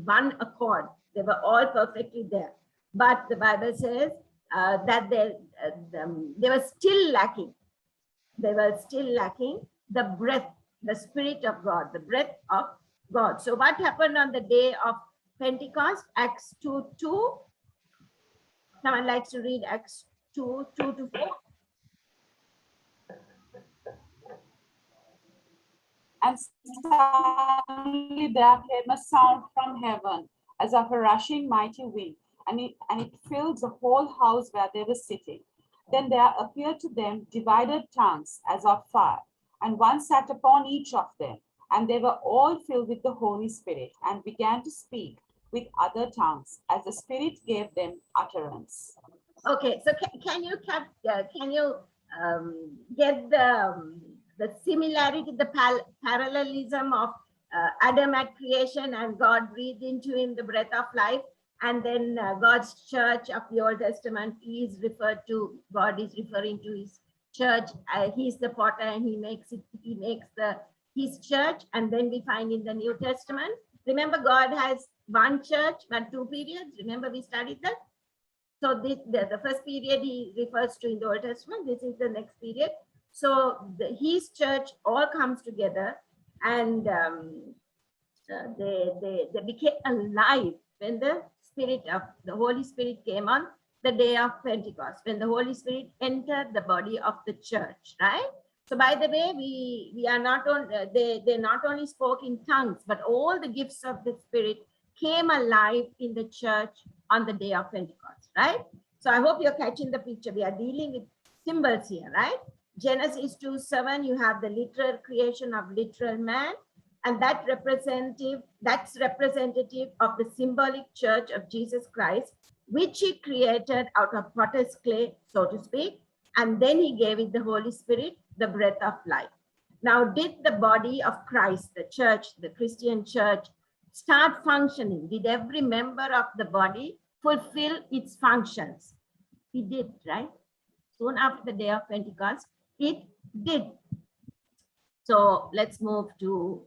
one accord. They were all perfectly there. But the Bible says that they were still lacking. They were still lacking the breath, the Spirit of God, the breath of God. So what happened on the day of Pentecost? Acts 2:2. Someone likes to read Acts 2:2-4. And suddenly there came a sound from heaven as of a rushing mighty wind, and it filled the whole house where they were sitting. Then there appeared to them divided tongues as of fire, and one sat upon each of them. And they were all filled with the Holy Spirit and began to speak with other tongues as the Spirit gave them utterance. Okay, so can you get the similarity, the parallelism of Adam at creation and God breathed into him the breath of life, And then God's church of the Old Testament is referred to, God is referring to his church. He's the potter and he makes his church. And then we find in the New Testament, remember God has one church, but two periods. Remember we studied that? So the first period he refers to in the Old Testament. This is the next period. So his church all comes together, and they became alive when the Spirit of the Holy Spirit came on the day of Pentecost, when the Holy Spirit entered the body of the church, right? So by the way, we are not on, they not only spoke in tongues, but all the gifts of the Spirit came alive in the church on the day of Pentecost, right? So I hope you're catching the picture. We are dealing with symbols here, right? Genesis 2:7, you have the literal creation of literal man, and that's representative of the symbolic church of Jesus Christ, which he created out of potter's clay, so to speak, and then he gave it the Holy Spirit, the breath of life. Now, did the body of Christ, the church, the Christian church, start functioning? Did every member of the body fulfill its functions? It did, right? Soon after the day of Pentecost, it did. So let's move to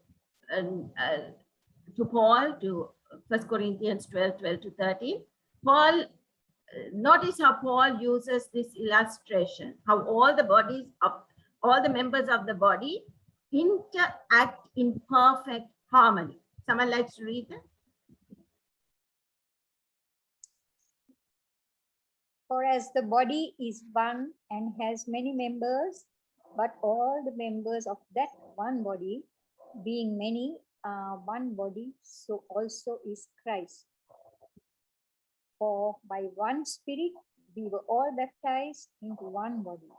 Paul, to 1 Corinthians 12:12-13. Paul, notice how Paul uses this illustration, how all the members of the body interact in perfect harmony. Someone likes to read that? For as the body is one and has many members, but all the members of that one body, being many, are one body, so also is Christ. For by one Spirit we were all baptized into one body,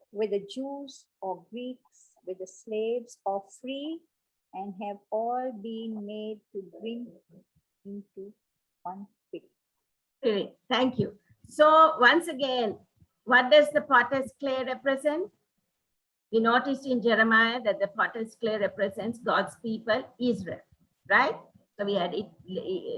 whether Jews or Greeks, whether slaves or free, and have all been made to drink into one Spirit. Great, thank you. So once again, what does the potter's clay represent? We noticed in Jeremiah that the potter's clay represents God's people, Israel, right? So we had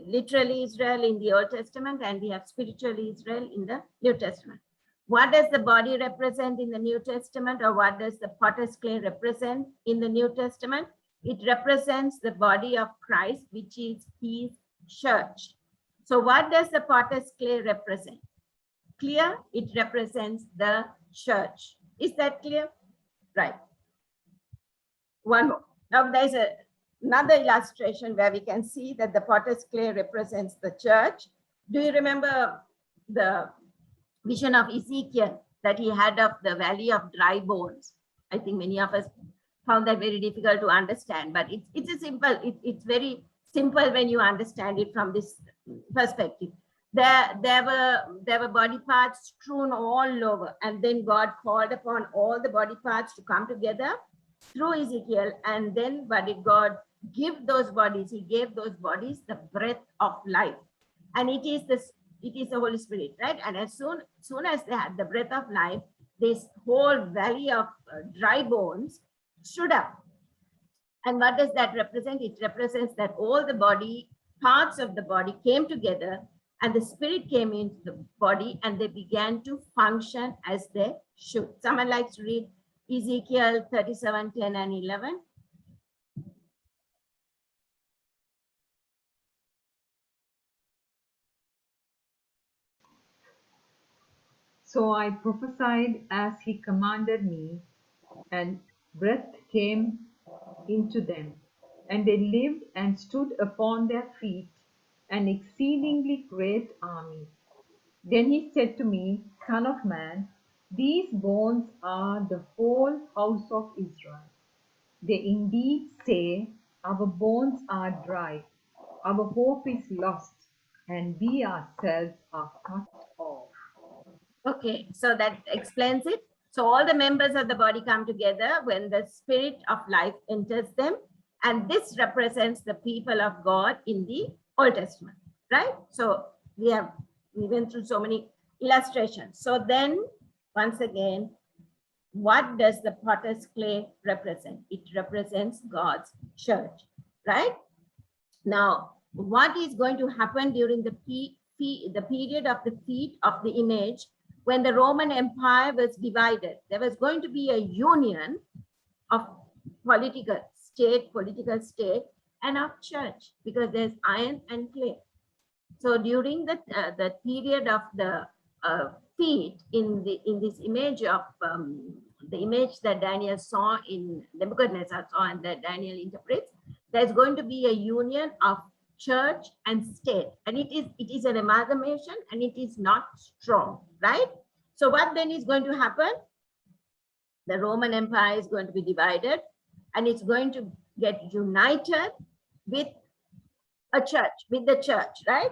literally Israel in the Old Testament, and we have spiritually Israel in the New Testament. What does the body represent in the New Testament, or what does the potter's clay represent in the New Testament? It represents the body of Christ, which is his church. So what does the potter's clay represent? Clear? It represents the church. Is that clear? Right. One more. Now there's another illustration where we can see that the potter's clay represents the church. Do you remember the vision of Ezekiel that he had of the valley of dry bones? I think many of us found that very difficult to understand, but it's very simple when you understand it from this perspective. There were body parts strewn all over, and then God called upon all the body parts to come together through Ezekiel. And then what did God give those bodies? He gave those bodies the breath of life, and it is the Holy Spirit, right? And as soon as they had the breath of life, this whole valley of dry bones stood up. And what does that represent? It represents that all the parts of the body came together, and the Spirit came into the body, and they began to function as they should. Someone likes to read Ezekiel 37:10 and 11. So I prophesied as he commanded me, and breath came into them, and they lived and stood upon their feet, an exceedingly great army. Then he said to me, Son of man, these bones are the whole house of Israel. They indeed say, Our bones are dry, our hope is lost, and we ourselves are cut off. Okay, so that explains it. So all the members of the body come together when the Spirit of life enters them, and this represents the people of God in the Old Testament, right? So we went through so many illustrations. So then, once again, what does the potter's clay represent? It represents God's church, right? Now, what is going to happen during the the period of the feet of the image when the Roman Empire was divided. There was going to be a union of political state, and of church, because there's iron and clay. So during the period of the feet in this image of the image that Daniel saw in Nebuchadnezzar saw and that Daniel interprets, there's going to be a union of church and state, and it is an amalgamation, and it is not strong, right? So what then is going to happen? The Roman Empire is going to be divided, and it's going to get united with a church, with the church, right?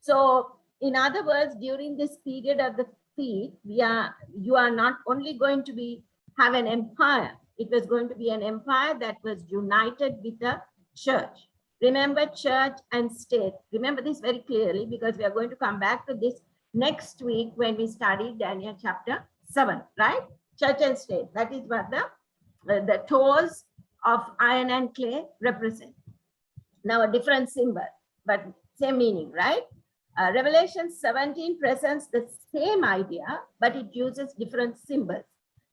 So in other words, during this period of the feet, you are not only going to have an empire, it was going to be an empire that was united with the church. Remember, church and state. Remember this very clearly, because we are going to come back to this next week when we study Daniel chapter 7, right? Church and state. That is what the toes of iron and clay represent. Now a different symbol, but same meaning, right? Revelation 17 presents the same idea, but it uses different symbols.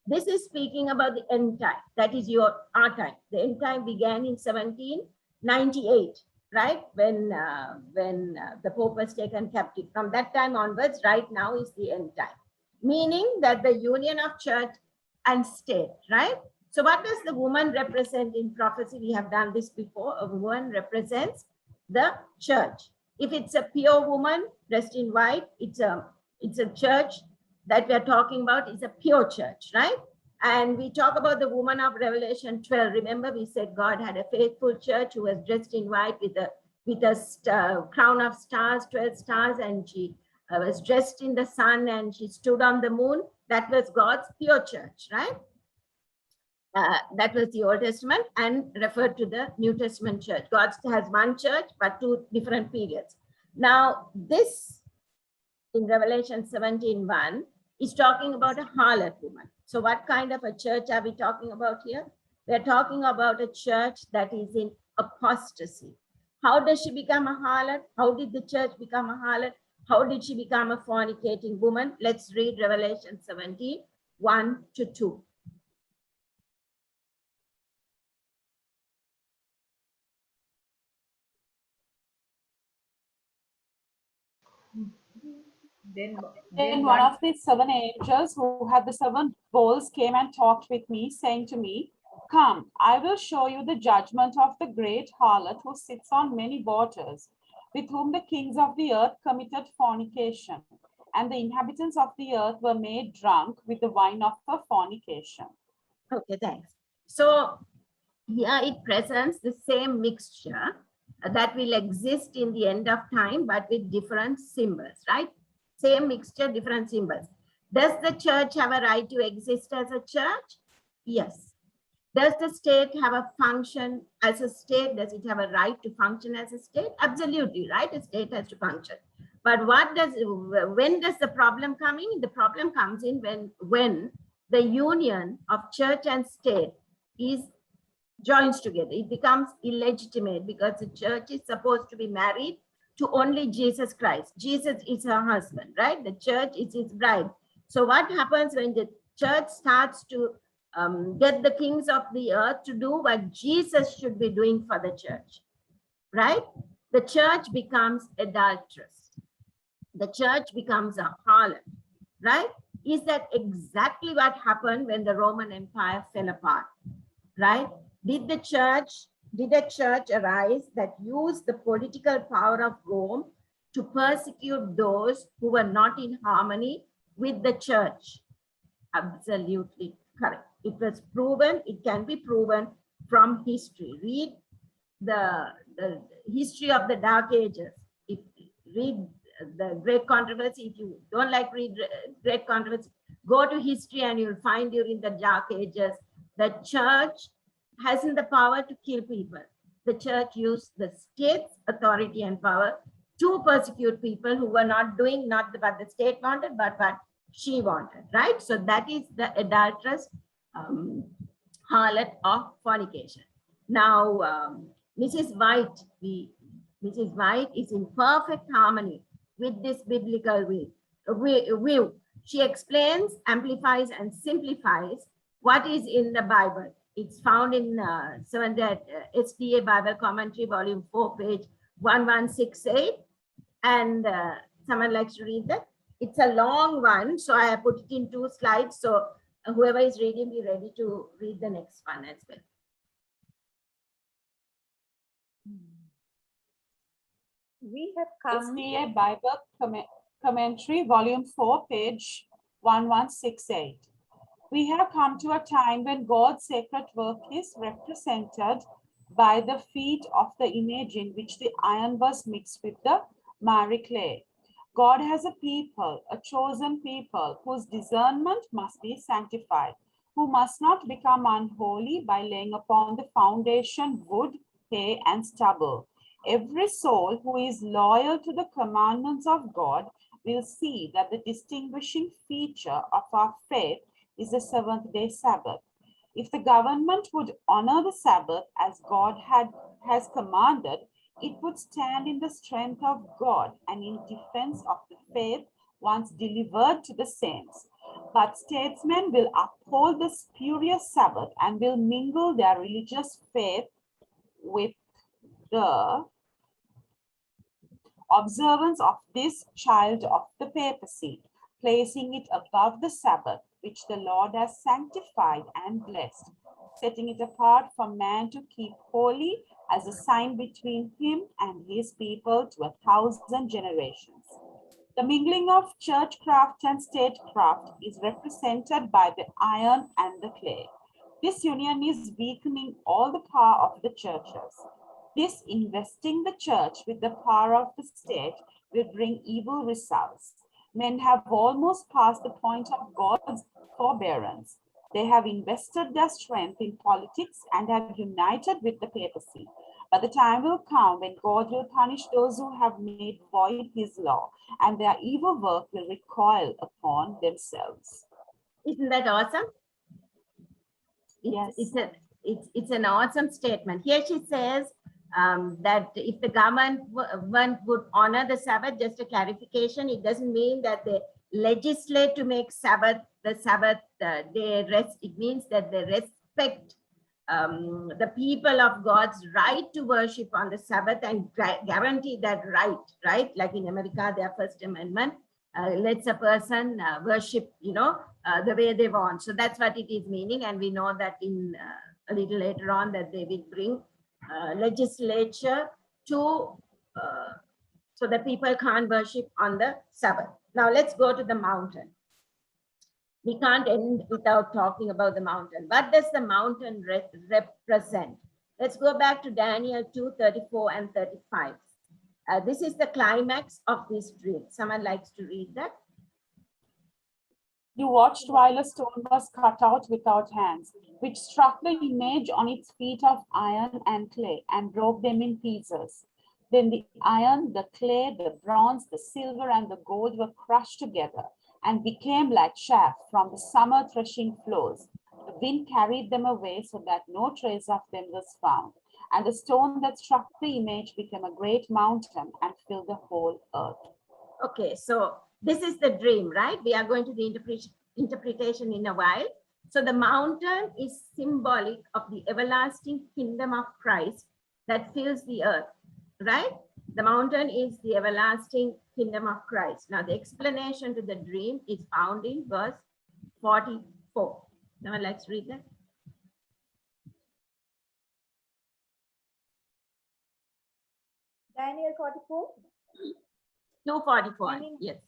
This is speaking about the end time. That is our time. The end time began in 1798, right? When the Pope was taken captive. From that time onwards, right now is the end time. Meaning that the union of church and state, right? So what does the woman represent in prophecy? We have done this before. A woman represents the church. If it's a pure woman dressed in white, it's a church that we are talking about is a pure church, right? And we talk about the woman of Revelation 12. Remember, we said God had a faithful church who was dressed in white with a crown of stars, 12 stars, and she was dressed in the sun and she stood on the moon. That was God's pure church, right? That was the Old Testament and referred to the New Testament church. God has one church, but two different periods. Now, this in Revelation 17:1 is talking about a harlot woman. So what kind of a church are we talking about here? We're talking about a church that is in apostasy. How does she become a harlot? How did the church become a harlot? How did she become a fornicating woman? Let's read Revelation 17:1-2. Then one of the 7 angels who had the 7 bowls came and talked with me, saying to me, "Come, I will show you the judgment of the great harlot who sits on many waters, with whom the kings of the earth committed fornication, and the inhabitants of the earth were made drunk with the wine of her fornication." Okay, thanks. So here it presents the same mixture that will exist in the end of time, but with different symbols, right? Same mixture, different symbols. Does the church have a right to exist as a church? Yes. Does the state have a function as a state? Does it have a right to function as a state? Absolutely, right? A state has to function. But when does the problem come in? The problem comes in when the union of church and state joins together. It becomes illegitimate because the church is supposed to be married to only Jesus Christ. Jesus is her husband, right? The church is his bride. So what happens when the church starts to get the kings of the earth to do what Jesus should be doing for the church, right? The church becomes adulterous. The church becomes a harlot, right? Is that exactly what happened when the Roman Empire fell apart, right? Did a church arise that used the political power of Rome to persecute those who were not in harmony with the church? Absolutely correct. It was proven, it can be proven from history. Read the history of the Dark Ages. Read the Great Controversy. If you don't like read Great Controversy, go to history and you'll find during the Dark Ages, the church hasn't the power to kill people. The church used the state's authority and power to persecute people who were not doing not what the state wanted, but what she wanted, right? So that is the adulterous harlot of fornication. Now, Mrs. White is in perfect harmony with this biblical view. She explains, amplifies, and simplifies what is in the Bible. It's found in SDA Bible Commentary, Volume 4, page 1168. And someone likes to read that? It's a long one, so I have put it in 2 slides. So whoever is reading, be ready to read the next one as well. We have come. SDA Bible Commentary, Volume 4, page 1168. We have come to a time when God's sacred work is represented by the feet of the image in which the iron was mixed with the miry clay. God has a people, a chosen people, whose discernment must be sanctified, who must not become unholy by laying upon the foundation wood, hay, and stubble. Every soul who is loyal to the commandments of God will see that the distinguishing feature of our faith is the seventh-day Sabbath. If the government would honor the Sabbath as God has commanded, it would stand in the strength of God and in defense of the faith once delivered to the saints. But statesmen will uphold the spurious Sabbath and will mingle their religious faith with the observance of this child of the papacy, placing it above the Sabbath, which the Lord has sanctified and blessed, setting it apart for man to keep holy as a sign between him and his people to 1,000 generations. The mingling of churchcraft and statecraft is represented by the iron and the clay. This union is weakening all the power of the churches. This investing the church with the power of the state will bring evil results. Men have almost passed the point of God's forbearance. They have invested their strength in politics and have united with the papacy. But the time will come when God will punish those who have made void his law, and their evil work will recoil upon themselves. Isn't that awesome? Yes. It's an awesome statement. Here she says that if the government would honor the Sabbath, just a clarification, it doesn't mean that they legislate to make the Sabbath day rest. It means that they respect the people of God's right to worship on the Sabbath and guarantee that right? Like in America, their First Amendment lets a person worship, the way they want. So that's what it is meaning. And we know that in a little later on that they will bring legislature to, so that people can't worship on the Sabbath. Now let's go to the mountain. We can't end without talking about the mountain. What does the mountain represent? Let's go back to Daniel 2:34 and 35. This is the climax of this dream. Someone likes to read that? You watched while a stone was cut out without hands, which struck the image on its feet of iron and clay and broke them in pieces. Then the iron, the clay, the bronze, the silver, and the gold were crushed together and became like chaff from the summer threshing floors. The wind carried them away so that no trace of them was found. And the stone that struck the image became a great mountain and filled the whole earth. Okay, so this is the dream, right? We are going to the interpretation in a while. So the mountain is symbolic of the everlasting kingdom of Christ that fills the earth, right? The mountain is the everlasting kingdom of Christ. Now the explanation to the dream is found in verse 44. Now let's read that. Daniel 44. 2:44, yes.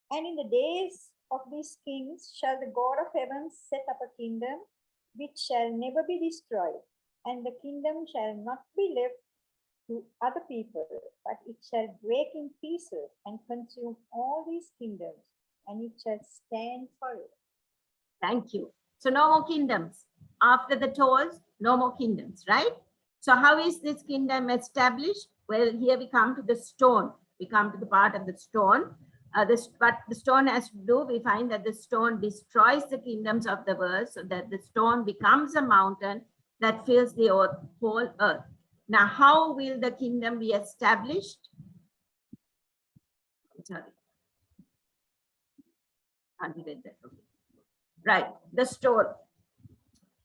And in the days of these kings shall the God of heaven set up a kingdom which shall never be destroyed, and the kingdom shall not be left to other people, but it shall break in pieces and consume all these kingdoms, and it shall stand forever. Thank you. So no more kingdoms. After the tolls, no more kingdoms, right? So how is this kingdom established? Well, here we come to the stone. We come to the part of the stone. What the stone has to do, we find that the stone destroys the kingdoms of the world so that the stone becomes a mountain that fills the whole earth. Now, how will the kingdom be established? sorry. Right, the stone.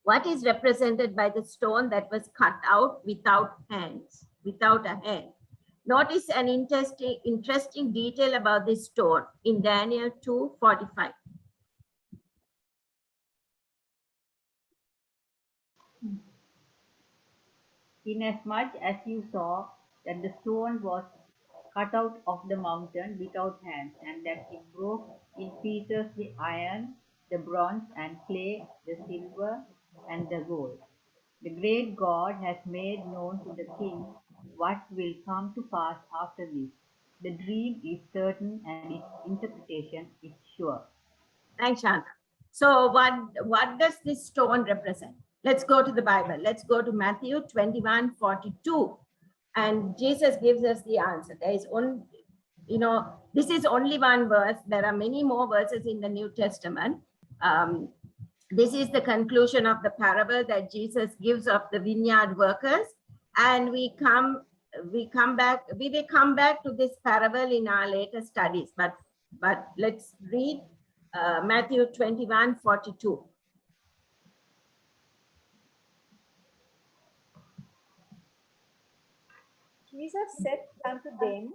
What is represented by the stone that was cut out without hands, without a hand? Notice an interesting detail about this stone in Daniel 2:45. Inasmuch as you saw that the stone was cut out of the mountain without hands, and that it broke in pieces the iron, the bronze and clay, the silver and the gold. The great God has made known to the king what will come to pass after this. The dream is certain and its interpretation is sure. Thanks, Shanta. So what does this stone represent? Let's go to the Bible. Let's go to Matthew 21:42. And Jesus gives us the answer. There is only, this is only one verse. There are many more verses in the New Testament. This is the conclusion of the parable that Jesus gives of the vineyard workers. And we will come back to this parable in our later studies. But let's read Matthew 21:42. Jesus said unto them,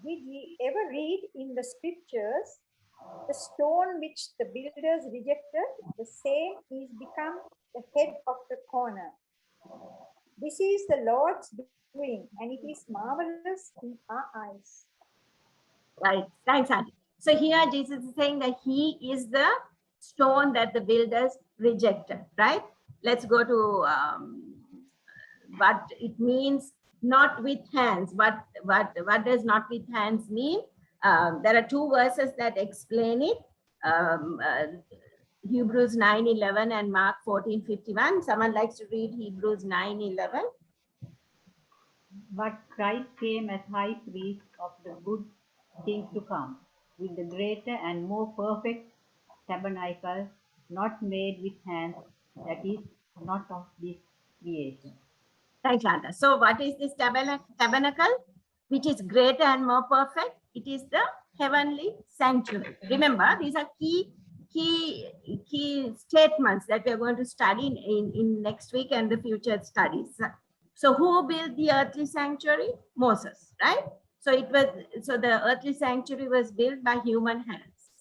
did ye ever read in the scriptures, the stone which the builders rejected, the same is become the head of the corner. This is the Lord's doing, and it is marvelous in our eyes. Right. Thanks, Auntie. So here Jesus is saying that he is the stone that the builders rejected, right? Let's go to what it means, not with hands. What does not with hands mean? There are two verses that explain it. Hebrews 9:11 and Mark 14:51. Someone likes to read Hebrews 9:11. But Christ came as high priest of the good things to come, with the greater and more perfect tabernacle, not made with hands, that is, not of this creation. Thanks, Shanta. So what is this tabernacle, which is greater and more perfect? It is the heavenly sanctuary. Remember, these are key statements that we are going to study in next week and the future studies. So who built the earthly sanctuary? Moses, right? So the earthly sanctuary was built by human hands.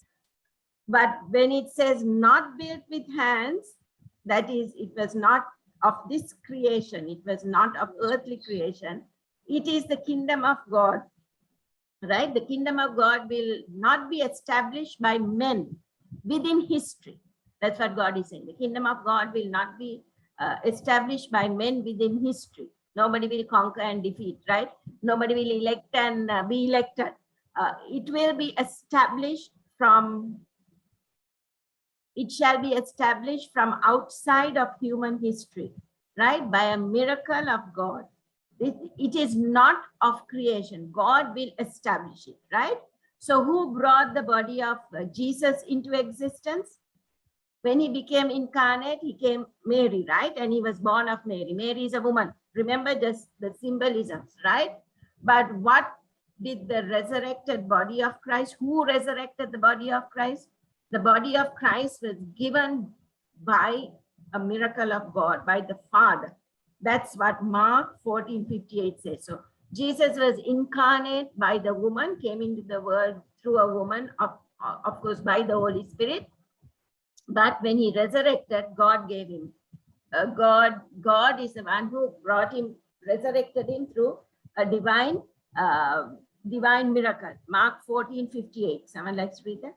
But when it says not built with hands, that is, it was not of this creation, it was not of earthly creation. It is the kingdom of God, right? The kingdom of God will not be established by men within history. That's what God is saying. The kingdom of God will not be established by men within history. Nobody will conquer and defeat, right? Nobody will elect and be elected. It will be established it shall be established from outside of human history, right? By a miracle of God. It is not of creation. God will establish it, right? So who brought the body of Jesus into existence? When he became incarnate, he came Mary, right? And he was born of Mary. Mary is a woman. Remember just the symbolisms, right? But what did the resurrected body of Christ, who resurrected the body of Christ? The body of Christ was given by a miracle of God, by the Father. That's what Mark 14:58 says. So Jesus was incarnate by the woman, came into the world through a woman, of course, by the Holy Spirit. But when he resurrected, God gave him. God is the one who brought him, resurrected him through a divine miracle. Mark 14:58. Someone likes to read that?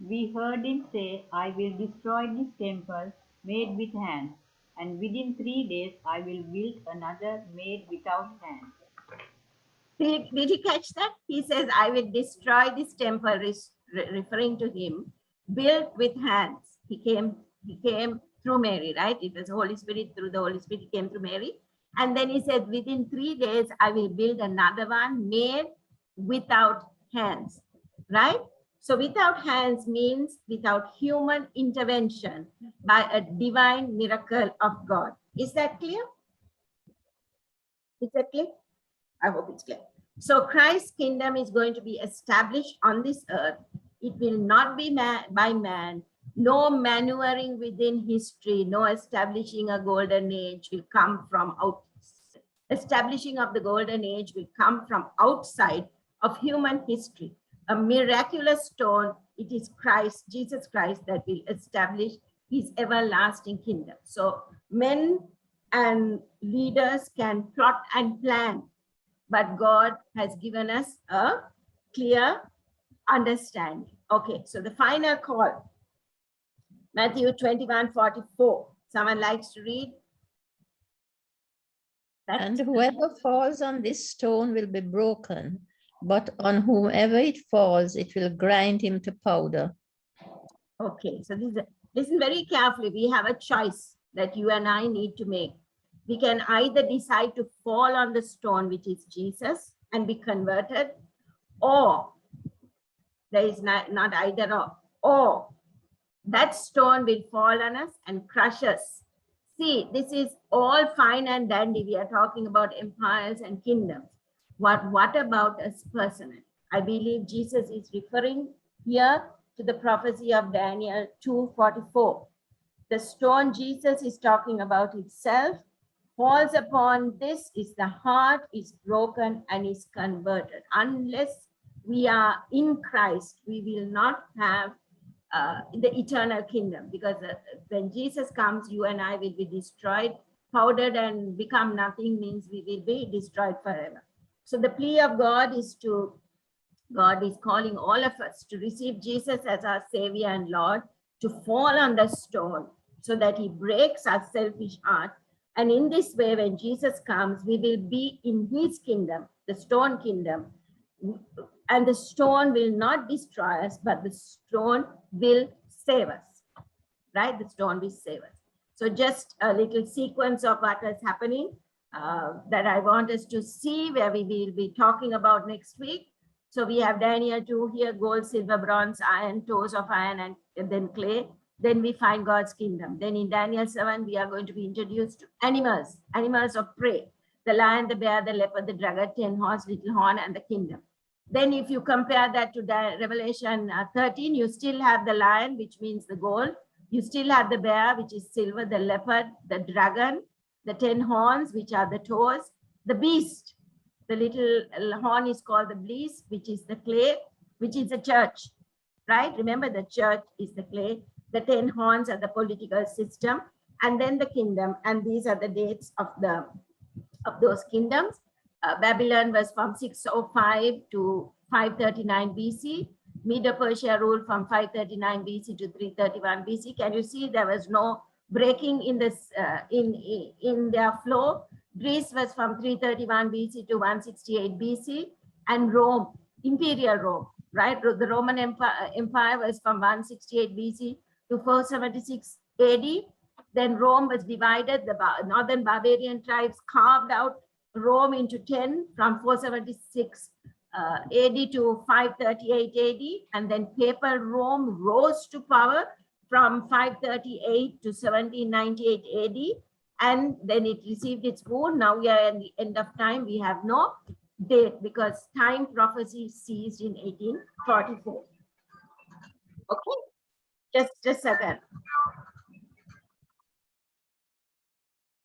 We heard him say, I will destroy this temple made with hands, and within 3 days I will build another made without hands. Did you catch that? He says, I will destroy this temple, referring to him, built with hands. He came through Mary, right? It was Holy Spirit, through the Holy Spirit, he came through Mary. And then he said, within 3 days, I will build another one made without hands, right? So without hands means without human intervention by a divine miracle of God. Is that clear? Is that clear? I hope it's clear. So Christ's kingdom is going to be established on this earth. It will not be by man. No maneuvering within history, no establishing a golden age will come from out. Establishing of the golden age will come from outside of human history. A miraculous stone, it is Christ, Jesus Christ, that will establish his everlasting kingdom. So men and leaders can plot and plan, but God has given us a clear understanding. Okay, so the final call, Matthew 21:44. Someone likes to read? And whoever falls on this stone will be broken, but on whomever it falls, it will grind him to powder. Okay, so listen very carefully. We have a choice that you and I need to make. We can either decide to fall on the stone, which is Jesus, and be converted, or there is not either or that stone will fall on us and crush us. See, this is all fine and dandy. We are talking about empires and kingdoms. What about us personally? I believe Jesus is referring here to the prophecy of Daniel 2:44. The stone Jesus is talking about itself falls upon this, is the heart is broken and is converted. Unless we are in Christ, we will not have the eternal kingdom, because when Jesus comes, you and I will be destroyed, powdered and become nothing, means we will be destroyed forever. So the plea of God is God is calling all of us to receive Jesus as our Savior and Lord, to fall on the stone so that he breaks our selfish heart. And in this way, when Jesus comes, we will be in his kingdom, the stone kingdom. And the stone will not destroy us, but the stone will save us, right? The stone will save us. So just a little sequence of what is happening that I want us to see, where we will be talking about next week. So we have Daniel 2 here, gold, silver, bronze, iron, toes of iron, and then clay. Then we find God's kingdom. Then in Daniel 7, we are going to be introduced to animals of prey, the lion, the bear, the leopard, the dragon, 10 horns, little horn, and the kingdom. Then if you compare that to the Revelation 13, you still have the lion, which means the gold. You still have the bear, which is silver, the leopard, the dragon, the 10 horns, which are the toes, the beast. The little horn is called the beast, which is the clay, which is the church, right? Remember, the church is the clay. The 10 horns are the political system, and then the kingdom. And these are the dates of those kingdoms. Babylon was from 605 to 539 BC. Medo-Persia ruled from 539 BC to 331 BC. Can you see there was no breaking in this in their flow? Greece was from 331 BC to 168 BC, and Rome, Imperial Rome, right? The Roman Empire was from 168 BC to 476 AD. Then Rome was divided. The northern barbarian tribes carved out Rome into 10 from 476 AD to 538 AD. And then Papal Rome rose to power from 538 to 1798 AD. And then it received its wound. Now we are at the end of time. We have no date because time prophecy ceased in 1844. Okay, just a second.